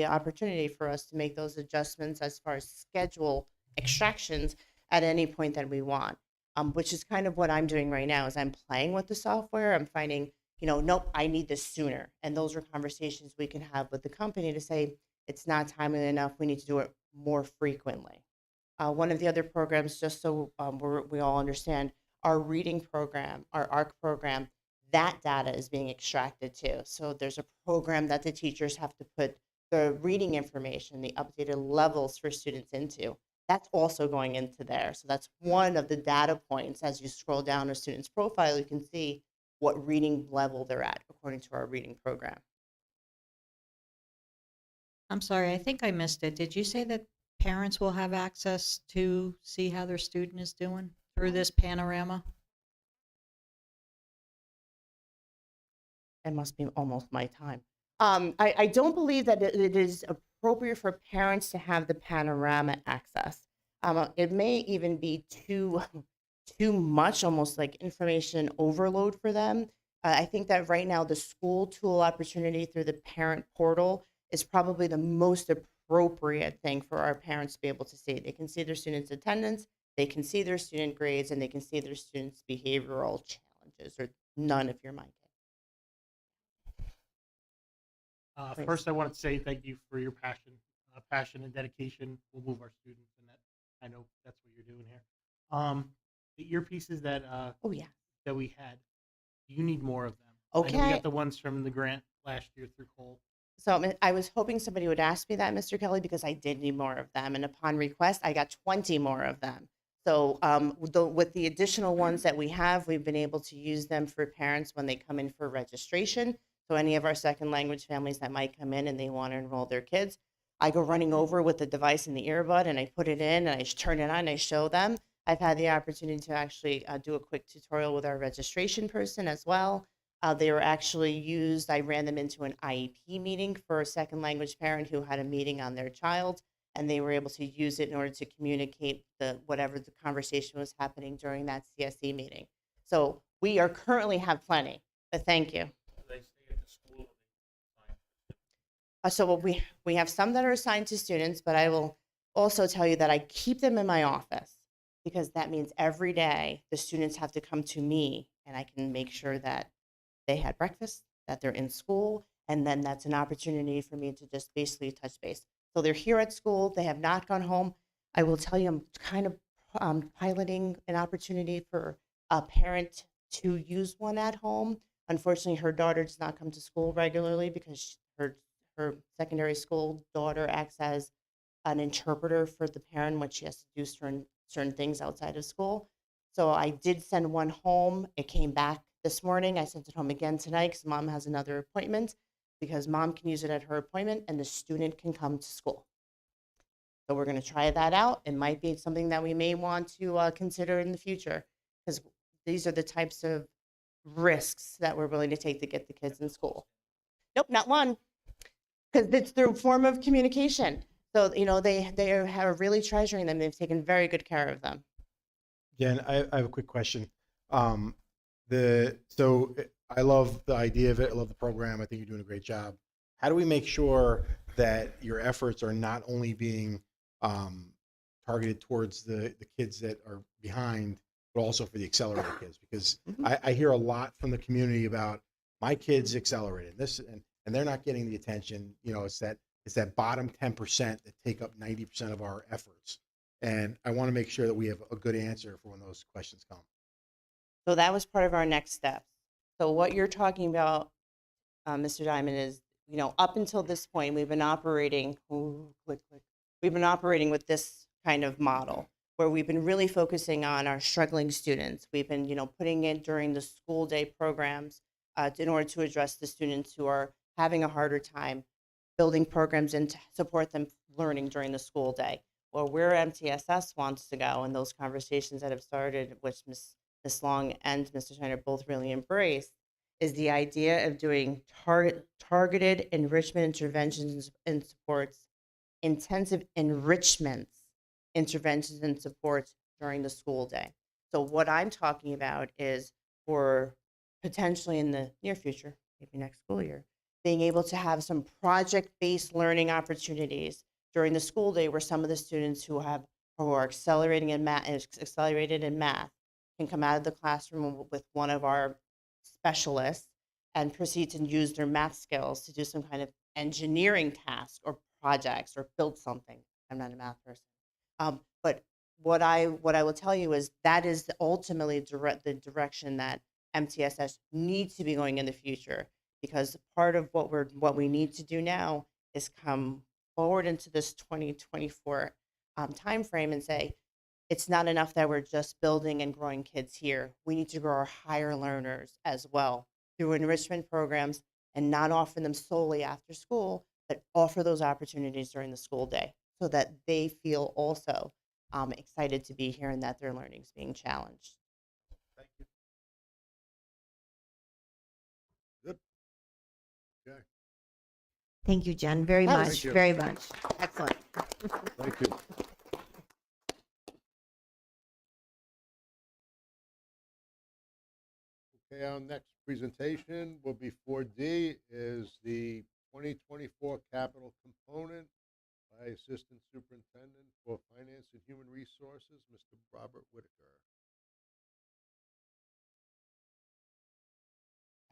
opportunity for us to make those adjustments as far as schedule extractions at any point that we want, which is kind of what I'm doing right now. Is I'm playing with the software. I'm finding, you know, nope, I need this sooner. And those are conversations we can have with the company to say it's not timely enough. We need to do it more frequently. One of the other programs, just so we all understand, our reading program, our ARC program, that data is being extracted too. So there's a program that the teachers have to put the reading information, the updated levels for students into. That's also going into there. So that's one of the data points. As you scroll down a student's profile, you can see what reading level they're at according to our reading program. I'm sorry, I think I missed it. Did you say that parents will have access to see how their student is doing through this panorama? It must be almost my time. I don't believe that it is appropriate for parents to have the panorama access. It may even be too much, almost like information overload for them. I think that right now the School Tool opportunity through the parent portal is probably the most appropriate thing for our parents to be able to see. They can see their students' attendance, they can see their student grades, and they can see their students' behavioral challenges, or none if you're my kid. Please. First, I want to say thank you for your passion and dedication. Will move our students, and that I know that's what you're doing here. The earpieces that Oh yeah. that we had, you need more of them. I know we Okay. got the ones from the grant last year through Cole. So I was hoping somebody would ask me that, Mr. Kelly, because I did need more of them. And upon request, I got 20 more of them. So with the additional ones that we have, we've been able to use them for parents when they come in for registration. So any of our second language families that might come in and they want to enroll their kids, I go running over with the device in the earbud and I put it in and I turn it on and I show them. I've had the opportunity to actually do a quick tutorial with our registration person as well. They were actually used, I ran them into an IEP meeting for a second language parent who had a meeting on their child, and they were able to use it in order to communicate whatever the conversation was happening during that CSE meeting. So we are currently have plenty, but thank you. So we have some that are assigned to students, but I will also tell you that I keep them in my office because that means every day the students have to come to me and I can make sure that they had breakfast, that they're in school, and then that's an opportunity for me to just basically touch base. So they're here at school, they have not gone home. I will tell you, I'm kind of piloting an opportunity for a parent to use one at home. Unfortunately, her daughter does not come to school regularly because her her secondary school daughter acts as an interpreter for the parent when she has to do certain things outside of school. So I did send one home. It came back this morning. I sent it home again tonight because mom has another appointment, because mom can use it at her appointment and the student can come to school. So we're going to try that out. It might be something that we may want to consider in the future, because these are the types of risks that we're willing to take to get the kids in school. Nope, not one, because it's their form of communication. So, they are really treasuring them. They've taken very good care of them. Jen, I have a quick question. So I love the idea of it. I love the program. I think you're doing a great job. How do we make sure that your efforts are not only being targeted towards the kids that are behind, but also for the accelerated kids? Because I hear a lot from the community about my kids accelerated this, and they're not getting the attention. It's that bottom 10% that take up 90% of our efforts. And I want to make sure that we have a good answer for when those questions come. So that was part of our next steps. So what you're talking about, Mr. Diamond, is, up until this point, we've been operating, we've been operating with this kind of model where we've been really focusing on our struggling students. We've been, putting in during the school day programs in order to address the students who are having a harder time, building programs and to support them learning during the school day. Or where MTSS wants to go, and those conversations that have started, which Ms. Long and Mr. Schneider both really embraced, is the idea of doing targeted enrichment interventions and supports, intensive enrichments, interventions and supports during the school day. So what I'm talking about is, for potentially in the near future, maybe next school year, being able to have some project-based learning opportunities during the school day, where some of the students who are accelerated in math can come out of the classroom with one of our specialists and proceed to use their math skills to do some kind of engineering task or projects or build something. I'm not a math person. But what I will tell you is that is ultimately the direction that MTSS needs to be going in the future, because part of what we need to do now is come forward into this 2024 timeframe and say, it's not enough that we're just building and growing kids here. We need to grow our higher learners as well through enrichment programs, and not offer them solely after school, but offer those opportunities during the school day so that they feel also excited to be here and that their learning is being challenged. Thank you. Good. Okay. Thank you, Jen, very That much, was- very much. Excellent. Thank you. Okay, our next presentation will be 4D, is the 2024 capital component by Assistant Superintendent for Finance and Human Resources, Mr. Robert Whitaker.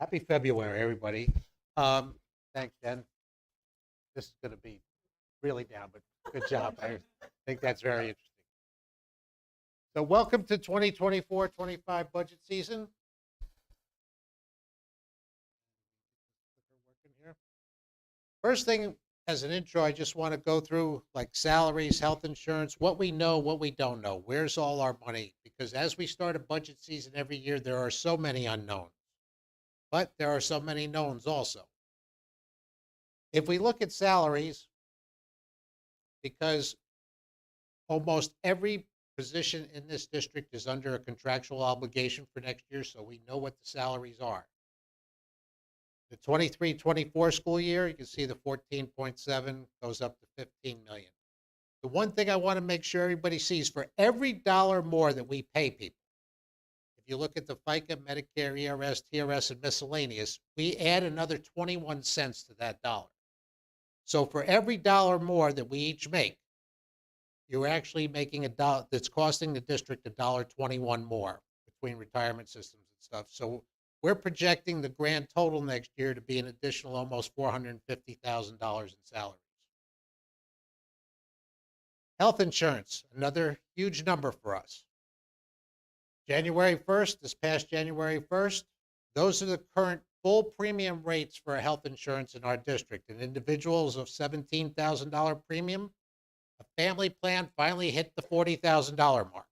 Happy February, everybody. Thanks, Jen. This is going to be really down, but good job. I think that's very interesting. So welcome to 2024-25 budget season. First thing, as an intro, I just want to go through like salaries, health insurance, what we know, what we don't know. Where's all our money? Because as we start a budget season every year, there are so many unknowns, but there are so many knowns also. If we look at salaries, because almost every position in this district is under a contractual obligation for next year, so we know what the salaries are. The 23-24 school year, you can see the 14.7 goes up to 15 million. The one thing I want to make sure everybody sees, for every dollar more that we pay people, if you look at the FICA, Medicare, ERS, TRS, and miscellaneous, we add another 21 cents to that dollar. So for every dollar more that we each make, you're actually making a dollar that's costing the district $1.21 more between retirement systems and stuff. So we're projecting the grand total next year to be an additional almost $450,000 in salaries. Health insurance, another huge number for us. January 1st, this past January 1st, those are the current full premium rates for health insurance in our district. And individuals of $17,000 premium, a family plan finally hit the $40,000 mark.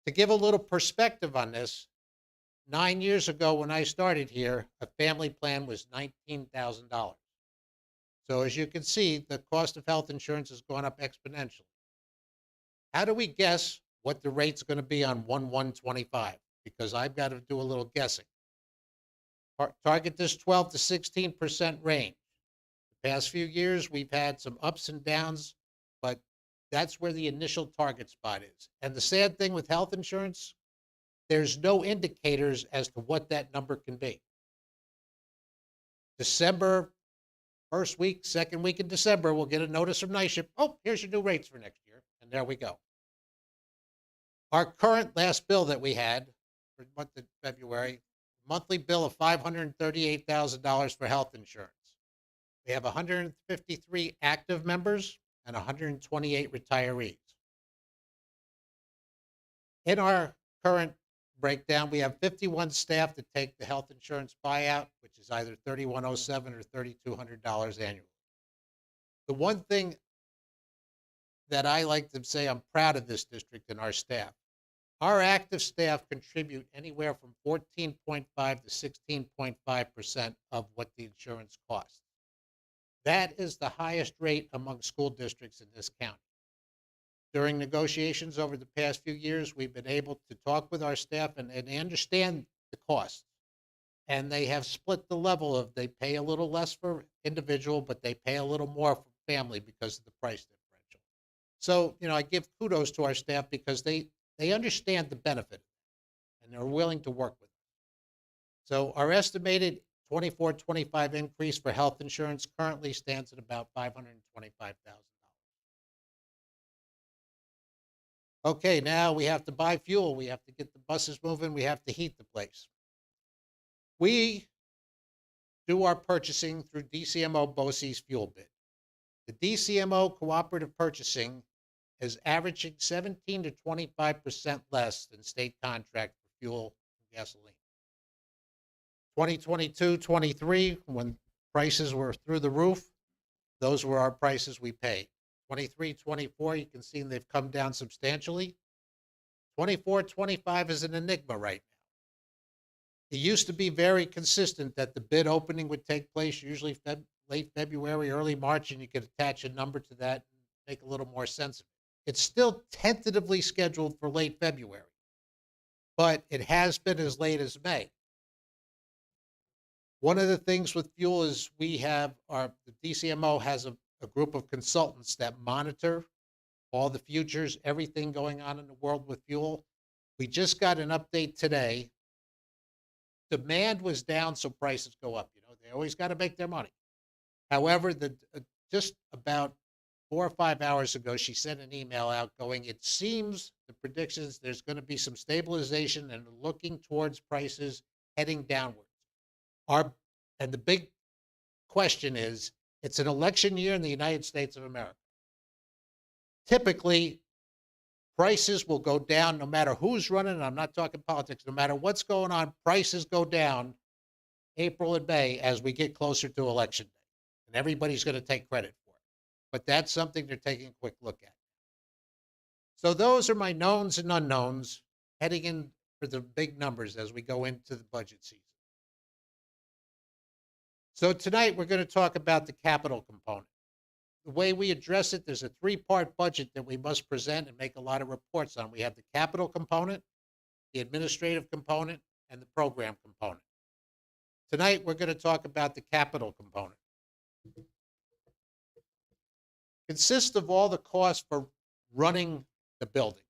To give a little perspective on this, 9 years ago when I started here, a family plan was $19,000. So as you can see, the cost of health insurance has gone up exponentially. How do we guess what the rate's going to be on 1/1/25? Because I've got to do a little guessing. Target this 12 to 16% range. The past few years, we've had some ups and downs, but that's where the initial target spot is. And the sad thing with health insurance, there's no indicators as to what that number can be. December, first week, second week in December, we'll get a notice from NYSHIP. Oh, here's your new rates for next year. And there we go. Our current last bill that we had for the month of February, monthly bill of $538,000 for health insurance. We have 153 active members and 128 retirees. In our current breakdown, we have 51 staff that take the health insurance buyout, which is either $3,107 or $3,200 annually. The one thing that I like to say I'm proud of this district and our staff. Our active staff contribute anywhere from 14.5 to 16.5% of what the insurance costs. That is the highest rate among school districts in this county. During negotiations over the past few years, we've been able to talk with our staff and they understand the costs. And they have split the level of they pay a little less for individual, but they pay a little more for family because of the price differential. So, I give kudos to our staff because they understand the benefit and they're willing to work with it. So our estimated 24-25 increase for health insurance currently stands at about $525,000. Okay, now we have to buy fuel. We have to get the buses moving. We have to heat the place. We do our purchasing through DCMO BOCES fuel bid. The DCMO cooperative purchasing is averaging 17 to 25% less than state contract for fuel and gasoline. 2022-23, when prices were through the roof, those were our prices we paid. 23-24, you can see they've come down substantially. 24-25 is an enigma right now. It used to be very consistent that the bid opening would take place usually late February, early March, and you could attach a number to that and make a little more sense of it. It's still tentatively scheduled for late February, but it has been as late as May. One of the things with fuel is the DCMO has a group of consultants that monitor all the futures, everything going on in the world with fuel. We just got an update today. Demand was down, so prices go up. They always got to make their money. However, just about 4 or 5 hours ago, she sent an email out going, it seems the predictions there's going to be some stabilization and looking towards prices heading downwards. And the big question is, it's an election year in the United States of America. Typically, prices will go down no matter who's running. I'm not talking politics. No matter what's going on, prices go down April and May as we get closer to election day. And everybody's going to take credit for it. But that's something they're taking a quick look at. So those are my knowns and unknowns heading in for the big numbers as we go into the budget season. So tonight we're going to talk about the capital component. The way we address it, there's a 3-part budget that we must present and make a lot of reports on. We have the capital component, the administrative component, and the program component. Tonight we're going to talk about the capital component. It consists of all the costs for running the building.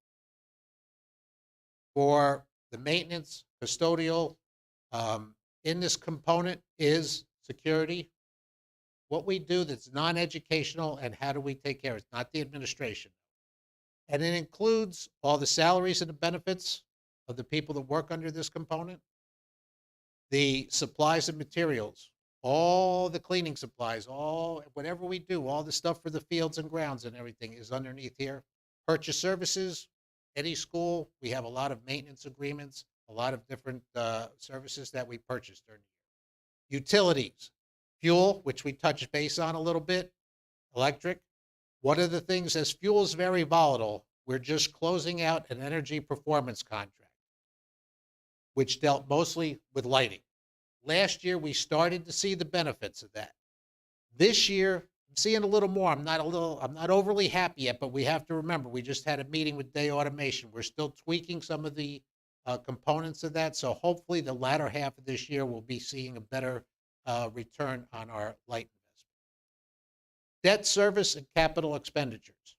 For the maintenance, custodial, in this component is security, what we do that's non-educational, and how do we take care of it. It's not the administration. And it includes all the salaries and the benefits of the people that work under this component, the supplies and materials, all the cleaning supplies, whatever we do, all the stuff for the fields and grounds and everything is underneath here. Purchase services, any school, we have a lot of maintenance agreements. a lot of different services that we purchased during the year. Utilities, fuel, which we touched base on a little bit, electric. One of the things, as fuel is very volatile, we're just closing out an energy performance contract, which dealt mostly with lighting. Last year, we started to see the benefits of that. This year, I'm seeing a little more. I'm not overly happy yet, but we have to remember, we just had a meeting with Day Automation. We're still tweaking some of the components of that. So hopefully the latter half of this year, we'll be seeing a better return on our light investment. Debt service and capital expenditures.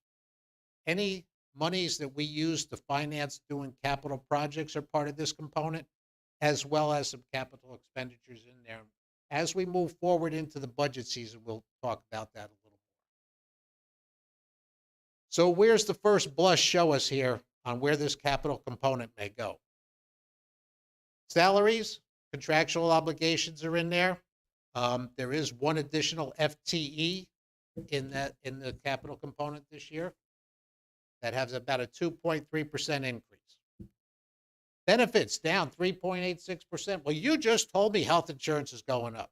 Any monies that we use to finance doing capital projects are part of this component, as well as some capital expenditures in there. As we move forward into the budget season, we'll talk about that a little more. So where's the first blush show us here on where this capital component may go? Salaries, contractual obligations are in there. There is one additional FTE in the capital component this year that has about a 2.3% increase. Benefits down 3.86%. Well, you just told me health insurance is going up.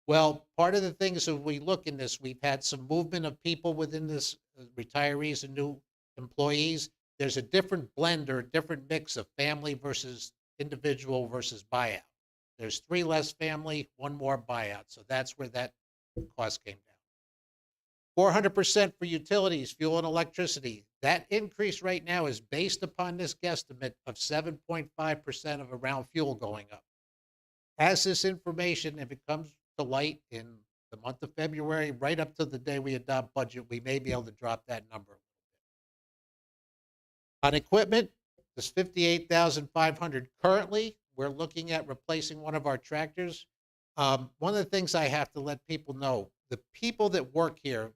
Well, part of the things as we look in this, we've had some movement of people within this, retirees and new employees. There's a different blend or a different mix of family versus individual versus buyout. There's 3 less family, 1 more buyout. So that's where that cost came down. 400% for utilities, fuel, and electricity. That increase right now is based upon this guesstimate of 7.5% of around fuel going up. As this information, if it comes to light in the month of February, right up to the day we adopt budget, we may be able to drop that number a little bit. On equipment, there's $58,500. Currently, we're looking at replacing one of our tractors. One of the things I have to let people know, the people that work here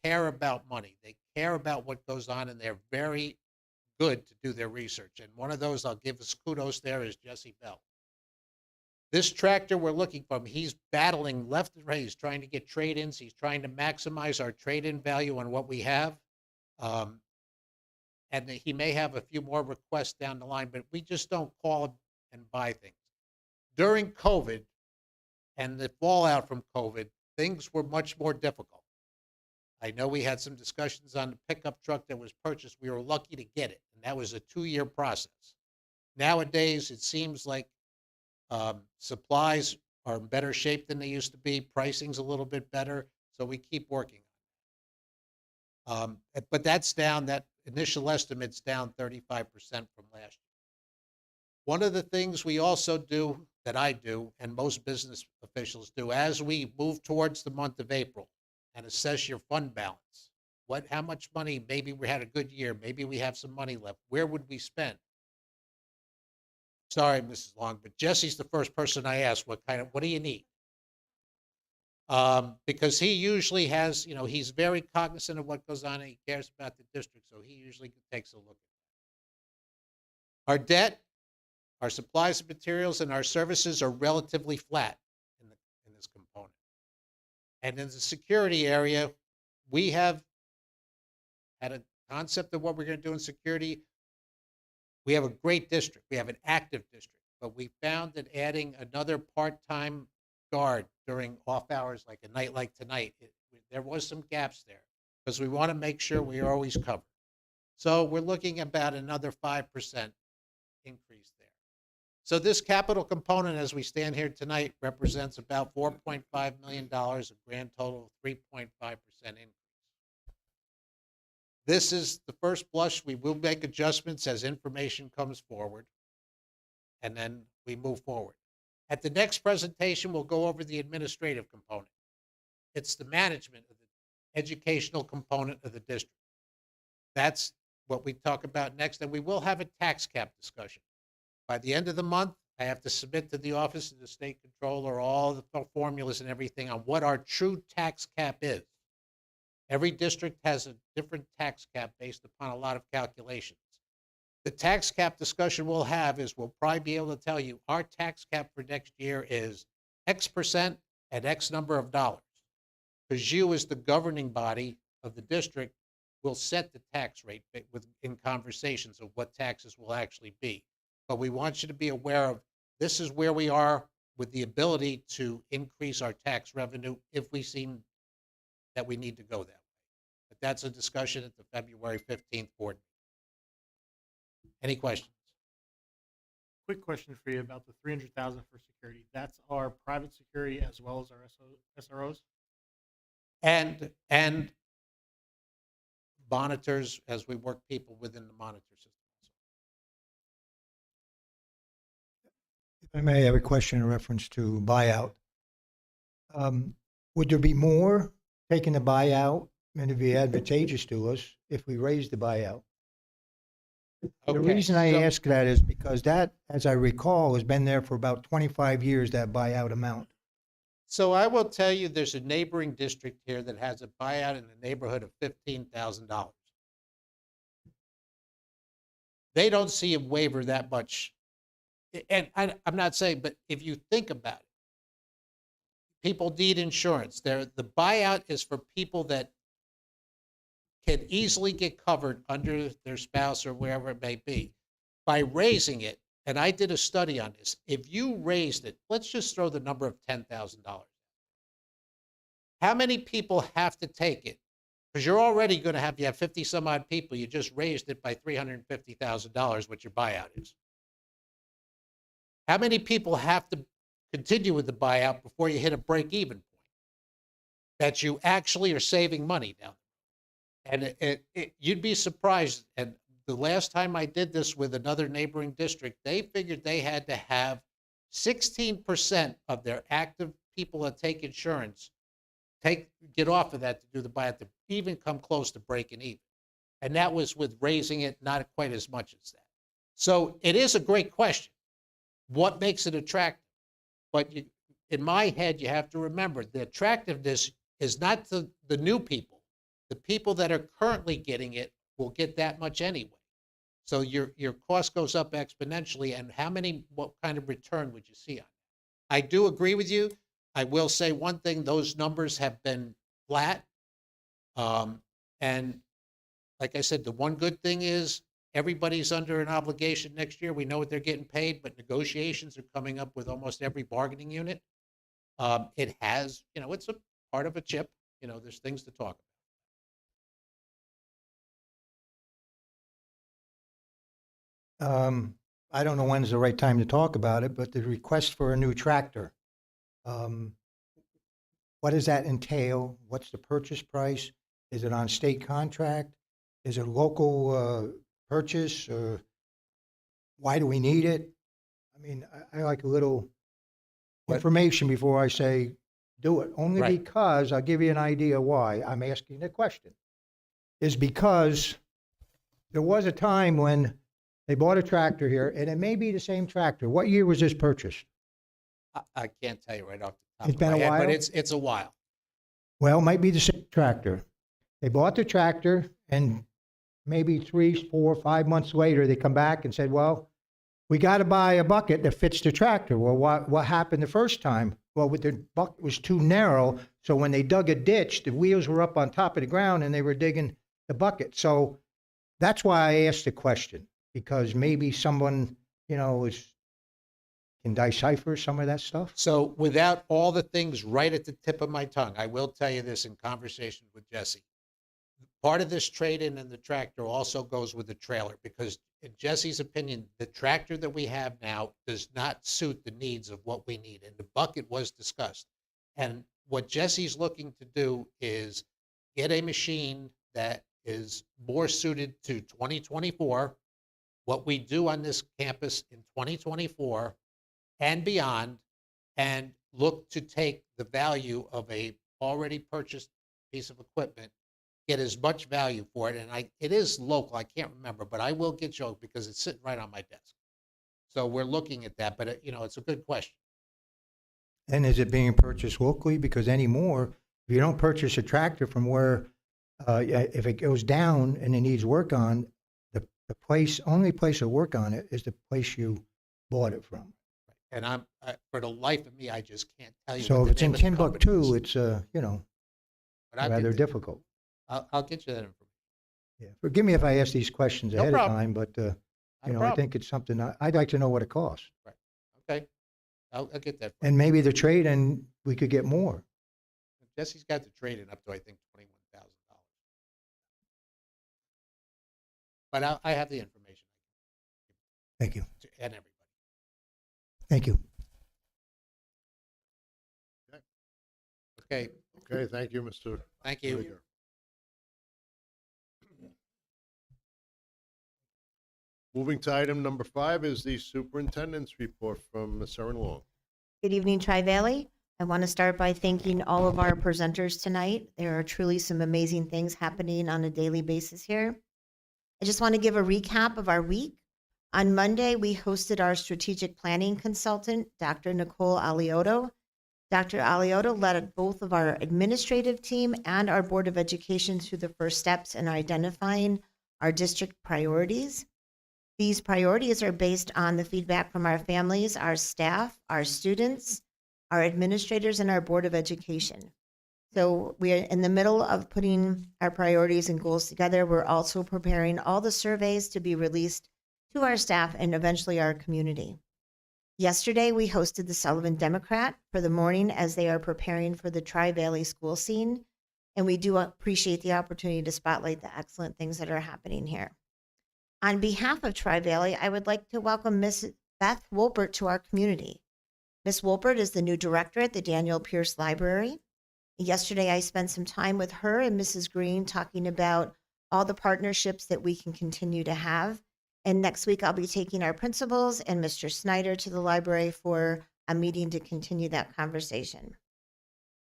care about money. They care about what goes on, and they're very good to do their research. And one of those I'll give us kudos there is Jesse Bell. This tractor we're looking for, he's battling left and right. He's trying to get trade-ins. He's trying to maximize our trade-in value on what we have. And he may have a few more requests down the line, but we just don't call and buy things. During COVID and the fallout from COVID, things were much more difficult. I know we had some discussions on the pickup truck that was purchased. We were lucky to get it, and that was a 2-year process. Nowadays, it seems like supplies are in better shape than they used to be. Pricing's a little bit better, so we keep working on it. But that's down, that initial estimate's down 35% from last year. One of the things we also do, that I do, and most business officials do, as we move towards the month of April and assess your fund balance, how much money, maybe we had a good year, maybe we have some money left, where would we spend? Sorry, Mrs. Long, but Jesse's the first person I ask, what do you need? Because he usually has, he's very cognizant of what goes on and he cares about the district, so he usually takes a look at that. Our debt, our supplies and materials, and our services are relatively flat in this component. And in the security area, we have had a concept of what we're going to do in security. We have a great district. We have an active district, but we found that adding another part-time guard during off hours, like a night like tonight, there was some gaps there because we want to make sure we are always covered. So we're looking at about another 5% increase there. So this capital component, as we stand here tonight, represents about $4.5 million, a grand total of 3.5% increase. This is the first blush. We will make adjustments as information comes forward, and then we move forward. At the next presentation, we'll go over the administrative component. It's the management of the educational component of the district. That's what we talk about next, and we will have a tax cap discussion. By the end of the month, I have to submit to the Office of the State Controller all the formulas and everything on what our true tax cap is. Every district has a different tax cap based upon a lot of calculations. The tax cap discussion we'll have is we'll probably be able to tell you our tax cap for next year is X percent at X number of dollars. Because you, as the governing body of the district, will set the tax rate in conversations of what taxes will actually be. but we want you to be aware of this is where we are with the ability to increase our tax revenue if we seem that we need to go that way. But that's a discussion at the February 15th board meeting. Any questions? Quick question for you about the 300,000 for security. That's our private security as well as our SROs? And monitors as we work people within the monitor system. If I may have a question in reference to buyout. Would there be more taking the buyout and it'd be advantageous to us if we raise the buyout? The Okay, reason I so- ask that is because that, as I recall, has been there for about 25 years, that buyout amount. So I will tell you, there's a neighboring district here that has a buyout in the neighborhood of $15,000. They don't see a waiver that much. And I'm not saying, but if you think about it, people need insurance. The buyout is for people that can easily get covered under their spouse or wherever it may be. By raising it, and I did a study on this, if you raised it, let's just throw the number of $10,000. How many people have to take it? Because you're already going to you have 50 some odd people. You just raised it by $350,000, what your buyout is. How many people have to continue with the buyout before you hit a break-even point? That you actually are saving money now. And you'd be surprised. And the last time I did this with another neighboring district, they figured they had to have 16% of their active people that take insurance get off of that to do the buyout to even come close to breaking even. And that was with raising it not quite as much as that. So it is a great question. What makes it attractive? But in my head, you have to remember the attractiveness is not the new people. The people that are currently getting it will get that much anyway. So your cost goes up exponentially. And what kind of return would you see on it? I do agree with you. I will say one thing, those numbers have been flat. And like I said, the one good thing is everybody's under an obligation next year. We know what they're getting paid, but negotiations are coming up with almost every bargaining unit. It has, it's a part of a chip. There's things to talk I don't know when's the right time to talk about it, but the request for a new tractor. What does that entail? What's the purchase price? Is it on state contract? Is it local purchase? Or why do we need it? I mean, I like a little information before I say do it. Only Right. because I'll give you an idea why I'm asking the question. Is because there was a time when they bought a tractor here, and it may be the same tractor. What year was this purchased? I can't tell you right off the top It's of been my a head, but while? it's a while. Well, it might be the same tractor. They bought the tractor, and maybe 3, 4, 5 months later, they come back and said, well, we got to buy a bucket that fits the tractor. Well, what happened the first time? Well, the bucket was too narrow, so when they dug a ditch, the wheels were up on top of the ground, and they were digging the bucket. So that's why I asked the question, because maybe someone, can decipher some of that stuff. So without all the things right at the tip of my tongue, I will tell you this in conversation with Jesse. Part of this trade-in and the tractor also goes with the trailer because in Jesse's opinion, the tractor that we have now does not suit the needs of what we need. And the bucket was discussed. And what Jesse's looking to do is get a machine that is more suited to 2024, what we do on this campus in 2024 and beyond, and look to take the value of a already purchased piece of equipment, get as much value for it. And it is local. I can't remember, but I will get you because it's sitting right on my desk. So we're looking at that, but it's a good question. And is it being purchased locally? Because anymore, if you don't purchase a tractor from where, if it goes down and it needs work on, the only place to work on it is the place you bought it from. And for the life of me, I just can't tell you. So what if it's the in name of the company Timbuktu, is. it's, But I'll rather get difficult. I'll get you that information. Yeah. Forgive me if I ask these questions No ahead of problem. time, but Not a I problem. think it's something, I'd like to know what it costs. Okay, I'll get that. for And you. maybe the trade and we could get more. Jesse's got the trade-in up to, I think, $21,000. But I have the information Thank you. and everybody. Thank you. Okay, Okay, thank you, Mr. thank you. Rieger. Moving to item number 5 is the superintendent's report from Ms. Erin Long. Good evening, Tri Valley. I want to start by thanking all of our presenters tonight. There are truly some amazing things happening on a daily basis here. I just want to give a recap of our week. On Monday, we hosted our strategic planning consultant, Dr. Nicole Aliotto. Dr. Aliotto led both of our administrative team and our Board of Education through the first steps in identifying our district priorities. These priorities are based on the feedback from our families, our staff, our students, our administrators, and our Board of Education. So we are in the middle of putting our priorities and goals together. We're also preparing all the surveys to be released to our staff and eventually our community. Yesterday, we hosted the Sullivan Democrat for the morning as they are preparing for the Tri-Valley school scene. And we do appreciate the opportunity to spotlight the excellent things that are happening here. On behalf of Tri-Valley, I would like to welcome Miss Beth Wolpert to our community. Miss Wolpert is the new director at the Daniel Pierce Library. Yesterday, I spent some time with her and Mrs. Green talking about all the partnerships that we can continue to have. And next week, I'll be taking our principals and Mr. Snyder to the library for a meeting to continue that conversation.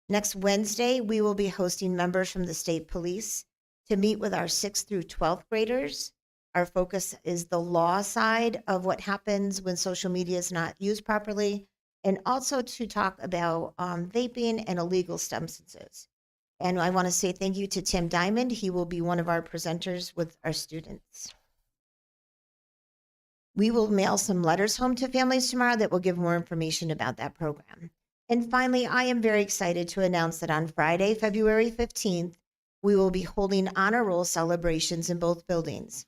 Next Wednesday, we will be hosting members from the state police to meet with our 6th through 12th graders. Our focus is the law side of what happens when social media is not used properly, and also to talk about vaping and illegal substances. And I want to say thank you to Tim Diamond. He will be one of our presenters with our students. We will mail some letters home to families tomorrow that will give more information about that program. And finally, I am very excited to announce that on Friday, February 15th, we will be holding honor roll celebrations in both buildings.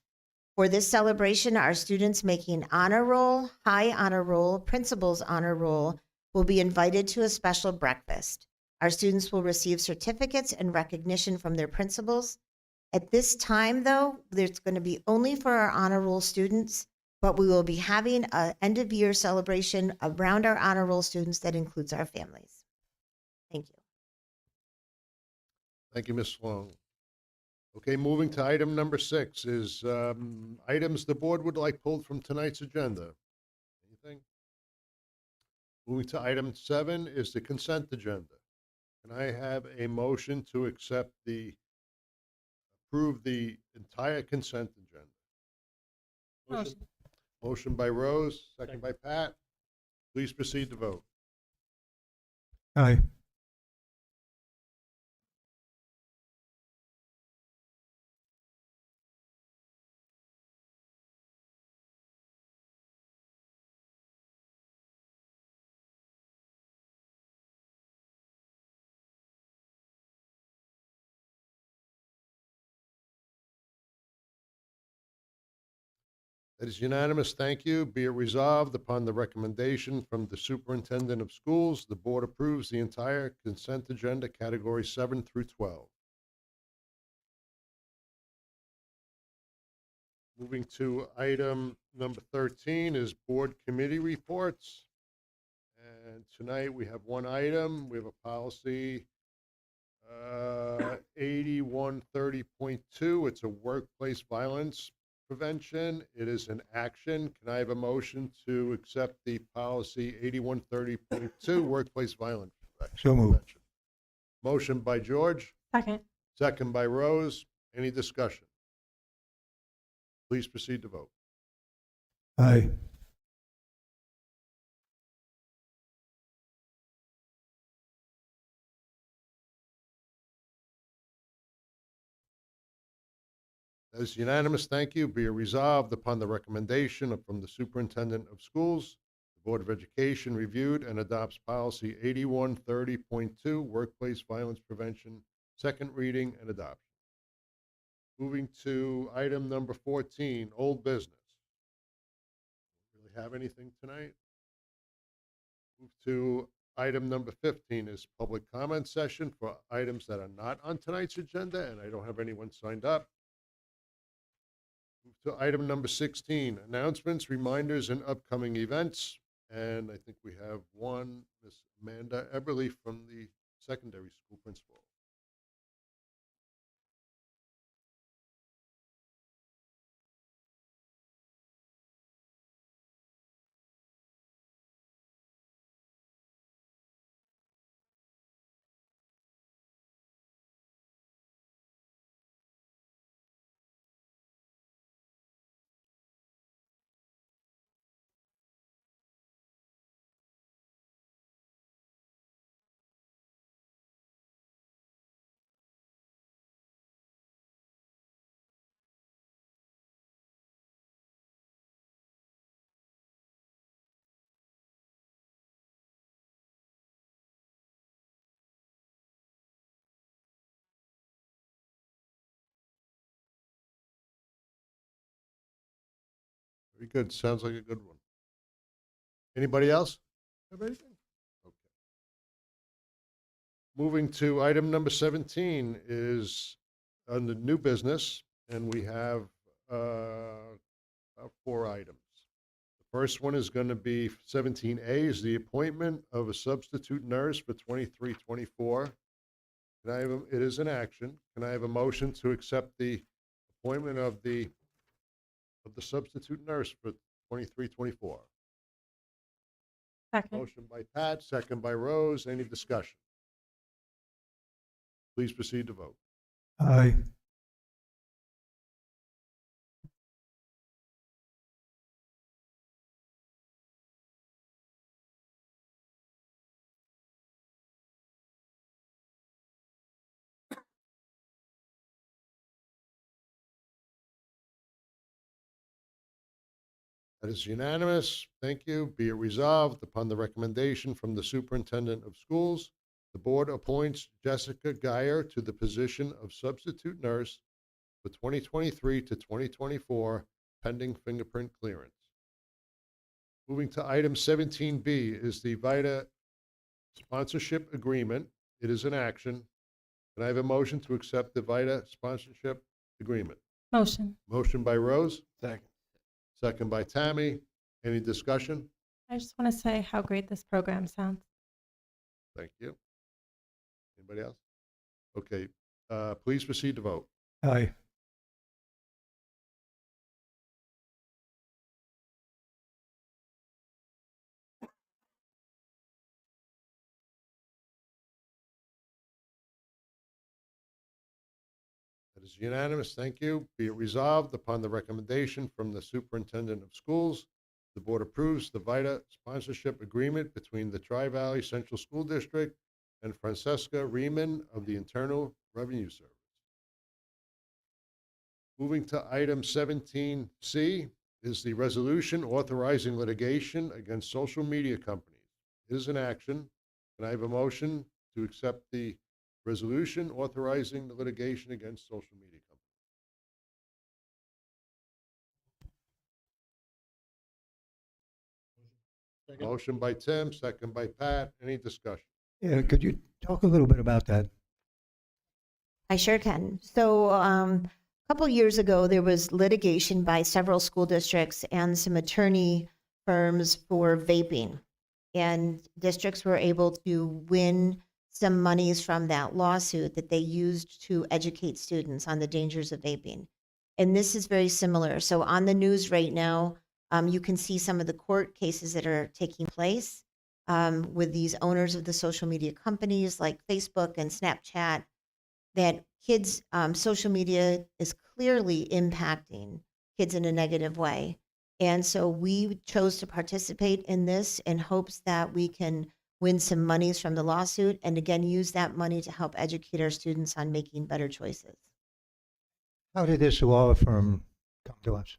For this celebration, our students making honor roll, high honor roll, principal's honor roll will be invited to a special breakfast. Our students will receive certificates and recognition from their principals. At this time, though, there's going to be only for our honor roll students, but we will be having an end of year celebration around our honor roll students that includes our families. Thank you. Thank you, Ms. Long. Okay, moving to item number 6 is items the board would like pulled from tonight's agenda. Anything? Moving to item 7 is the consent agenda. Can I have a motion to approve the entire consent agenda? Motion by Rose, second by Pat. Please proceed to vote. Aye. That is unanimous. Thank you. Be it resolved upon the recommendation from the superintendent of schools, the board approves the entire consent agenda, category 7 through 12. Moving to item number 13 is board committee reports. And tonight we have one item. We have a policy 8130.2. It's a workplace violence prevention. It is an action. Can I have a motion to accept the policy 8130.2, workplace violence So moved. prevention? Motion by George, Second. second by Rose. Any discussion? Please proceed to vote. Aye. That is unanimous. Thank you. Be it resolved upon the recommendation from the superintendent of schools, the Board of Education reviewed and adopts policy 8130.2, workplace violence prevention, second reading and adoption. Moving to item number 14, old business. really have anything tonight. Move to item number 15 is public comment session for items that are not on tonight's agenda, and I don't have anyone signed up. Move to item number 16, announcements, reminders, and upcoming events. And I think we have one, Miss Amanda Eberly from the secondary school principal. Very good. Sounds like a good one. Anybody else have anything? Okay. Moving to item number 17 is on the new business, and we have about 4 items. The first one is going to be 17A is the appointment of a substitute nurse for 23-24. Can I have it is an action. Can I have a motion to accept the appointment of the substitute nurse for 23-24? Second. Motion by Pat, second by Rose. Any discussion? Please proceed to vote. Aye. That is unanimous. Thank you. Be it resolved, upon the recommendation from the superintendent of schools, the board appoints Jessica Geyer to the position of substitute nurse for 2023 to 2024, pending fingerprint clearance. Moving to item 17B is the VITA sponsorship agreement. It is in action. Can I have a motion to accept the VITA sponsorship agreement? Motion. Motion by Rose, Second. second by Tammy. Any discussion? I just want to say how great this program sounds. Thank you. Anybody else? Okay, please proceed to vote. Aye. That is unanimous. Thank you. Be it resolved, upon the recommendation from the superintendent of schools, the board approves the VITA sponsorship agreement between the Tri-Valley Central School District and Francesca Riemann of the Internal Revenue Service. Moving to item 17C is the resolution authorizing litigation against social media companies. It is in action. Can I have a motion to accept the resolution authorizing the litigation against social media companies? Second. Motion by Tim, second by Pat. Any discussion? Yeah, could you talk a little bit about that? I sure can. So a couple years ago, there was litigation by several school districts and some attorney firms for vaping. And districts were able to win some monies from that lawsuit that they used to educate students on the dangers of vaping. And this is very similar. So on the news right now, you can see some of the court cases that are taking place with these owners of the social media companies like Facebook and Snapchat, that kids' social media is clearly impacting kids in a negative way. And so we chose to participate in this in hopes that we can win some monies from the lawsuit and again use that money to help educate our students on making better choices. How did this law firm come to us?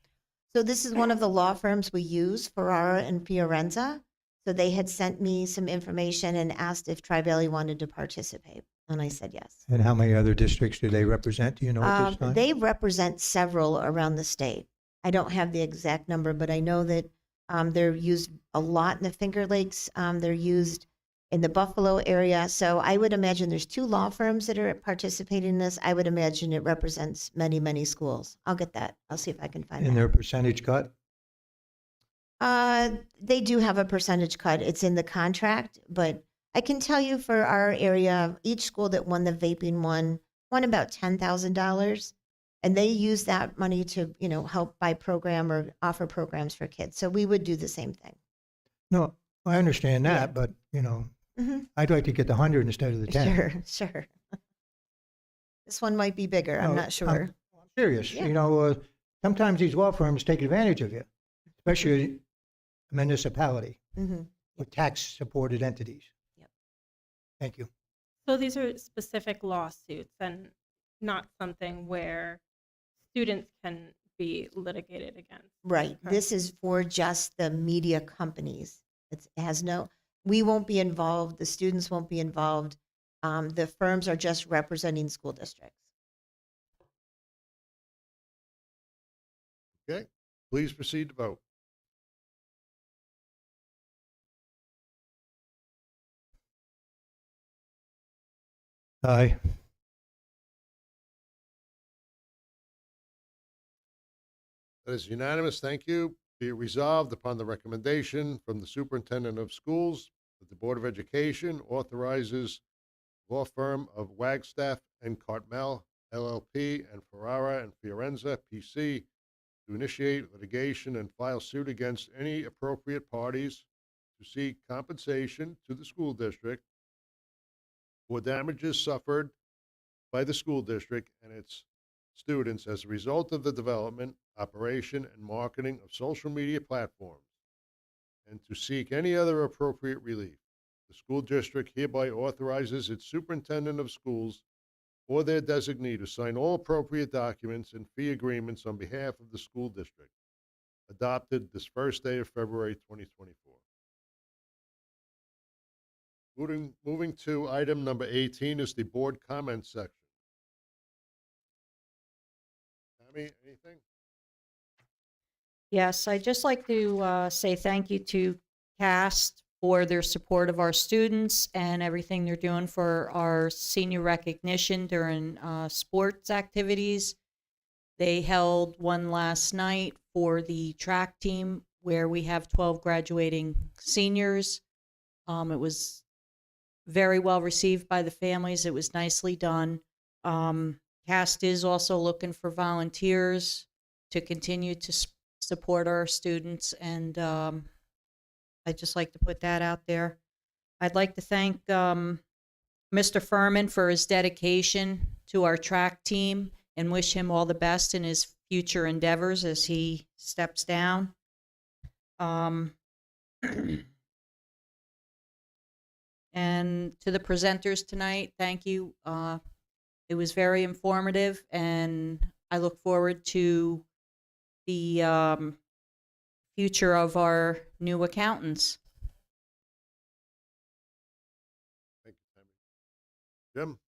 So this is one of the law firms we use, Ferrara and Fiorenza. So they had sent me some information and asked if Tri-Valley wanted to participate. And I said yes. And how many other districts do they represent? Do you know at this time? They represent several around the state. I don't have the exact number, but I know that They're used a lot in the Finger Lakes. They're used in the Buffalo area. So I would imagine there's 2 law firms that are participating in this. I would imagine it represents many, many schools. I'll get that. I'll see if I can find And that. their percentage cut? They do have a percentage cut. It's in the contract, but I can tell you for our area, each school that won the vaping won about $10,000, and they use that money to, help buy program or offer programs for kids. So we would do the same thing. No, I understand Yeah. that, but, Mhm. I'd like to get the 100 instead of the 10. Sure, sure. This one might be bigger. I'm No, not sure. I'm serious. Yeah. Sometimes these law firms take advantage of you, especially a municipality hmm with tax-supported entities. Yep. Thank you. So these are specific lawsuits and not something where students can be litigated against. Right. Correct. This is for just the media companies. It has we won't be involved. The students won't be involved. The firms are just representing school districts. Okay, please proceed to vote. Aye. That is unanimous. Thank you. Be it resolved upon the recommendation from the superintendent of schools that the Board of Education authorizes law firm of Wagstaff and Cartmel LLP and Ferrara and Fiorenza PC to initiate litigation and file suit against any appropriate parties to seek compensation to the school district for damages suffered by the school district and its students as a result of the development, operation, and marketing of social media platforms, and to seek any other appropriate relief. The school district hereby authorizes its superintendent of schools or their designee to sign all appropriate documents and fee agreements on behalf of the school district, adopted this first day of February 2024. Moving to item number 18 is the board comment section. Tammy, anything? Yes, I'd just like to say thank you to CAST for their support of our students and everything they're doing for our senior recognition during sports activities. They held one last night for the track team where we have 12 graduating seniors. It was very well received by the families. It was nicely done. CAST is also looking for volunteers to continue to support our students, and I'd just like to put that out there. I'd like to thank Mr. Furman for his dedication to our track team and wish him all the best in his future endeavors as he steps down. And to the presenters tonight, thank you. It was very informative, and I look forward to the future of our new accountants. Thank you, Tammy. Jim?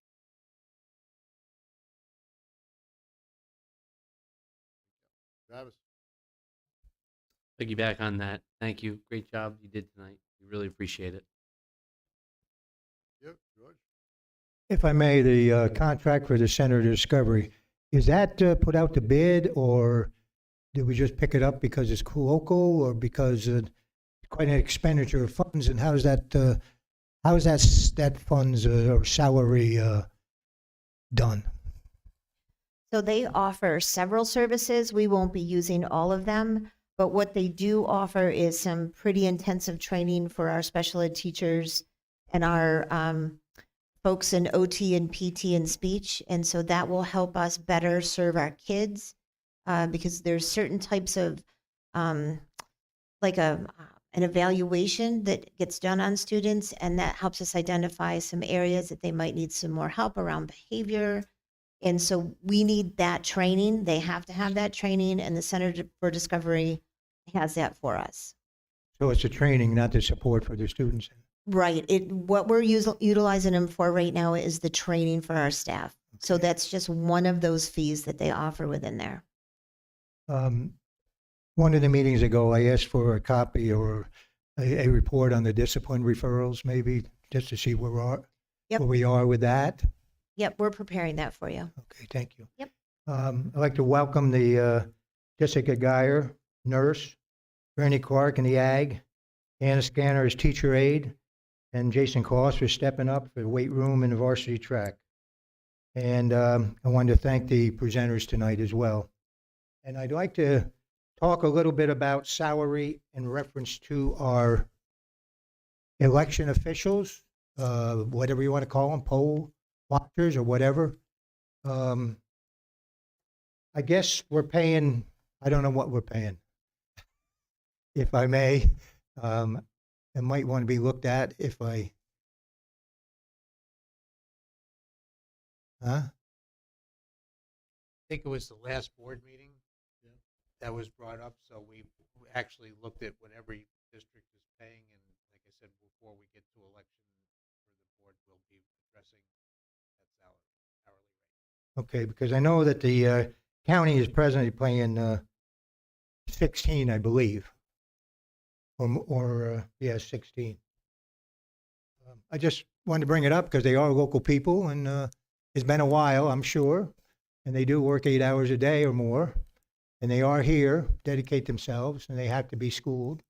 Travis? Piggyback on that. Thank you. Great job you did tonight. We really appreciate it. Yep, George? If I may, the contract for the Center of Discovery, is that put out to bid, or did we just pick it up because it's local, or because it's quite an expenditure of funds? And how is that funds or salary done? So they offer several services. We won't be using all of them, but what they do offer is some pretty intensive training for our special ed teachers and our folks in OT and PT and speech. And so that will help us better serve our kids because there's certain types of like an evaluation that gets done on students, and that helps us identify some areas that they might need some more help around behavior. And so we need that training. They have to have that training, and the Center for Discovery has that for us. So it's a training, not the support for the students. Right. What we're utilizing them for right now is the training for our staff. So that's just one of those fees that they offer within there. One of the meetings ago, I asked for a copy or a report on the discipline referrals, maybe, just to see where Yep. we are with that. Yep, we're preparing that for you. Okay, thank you. Yep. I'd like to welcome the Jessica Geyer, nurse, Bernie Clark in the ag, Anna Scanner as teacher aide, and Jason Cost for stepping up for the weight room and the varsity track. And I wanted to thank the presenters tonight as well. And I'd like to talk a little bit about salary in reference to our election officials, whatever you want to call them, poll watchers or whatever. I guess we're paying, I don't know what we're paying. If I may, it might want to be looked at if I, I think it was the last board meeting that was brought up, so we actually looked at what every district is paying, and like I said, before we get to election for the board, we'll be addressing that hourly rate. Okay, because I know that the county is presently paying 16, I believe, or 16. I just wanted to bring it up because they are local people, and it's been a while, I'm sure, and they do work 8 hours a day or more, and they are here, dedicate themselves, and they have to be schooled.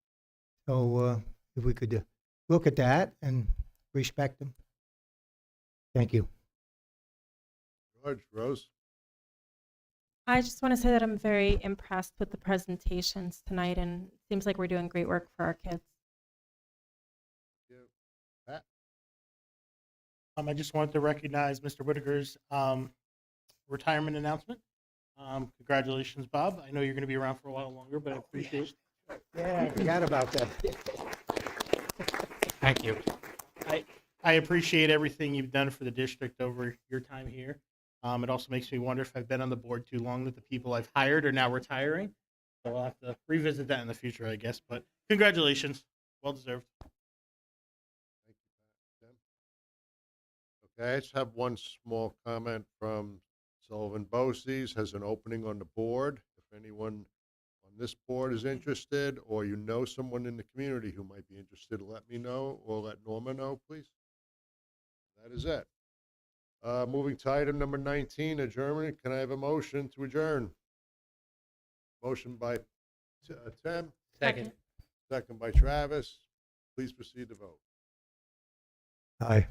So if we could look at that and respect them. Thank you. George, Rose? I just want to say that I'm very impressed with the presentations tonight, and it seems like we're doing great work for our kids. Pat? I just wanted to recognize Mr. Whitaker's retirement announcement. Congratulations, Bob. I know you're going to be around for a while longer, but I appreciate Yeah, I forgot about that. Thank you. I appreciate everything you've done for the district over your time here. It also makes me wonder if I've been on the board too long that the people I've hired are now retiring. So I'll have to revisit that in the future, I guess. But congratulations. Well deserved. Thank you, Pat. Tim? Okay, I just have one small comment from Sullivan Boces, has an opening on the board. If anyone on this board is interested, or you know someone in the community who might be interested, let me know, or let Norma know, please. That is it. Moving to item number 19, adjournment. Can I have a motion to adjourn? Motion by Tim, Second. second by Travis. Please proceed to vote. Aye.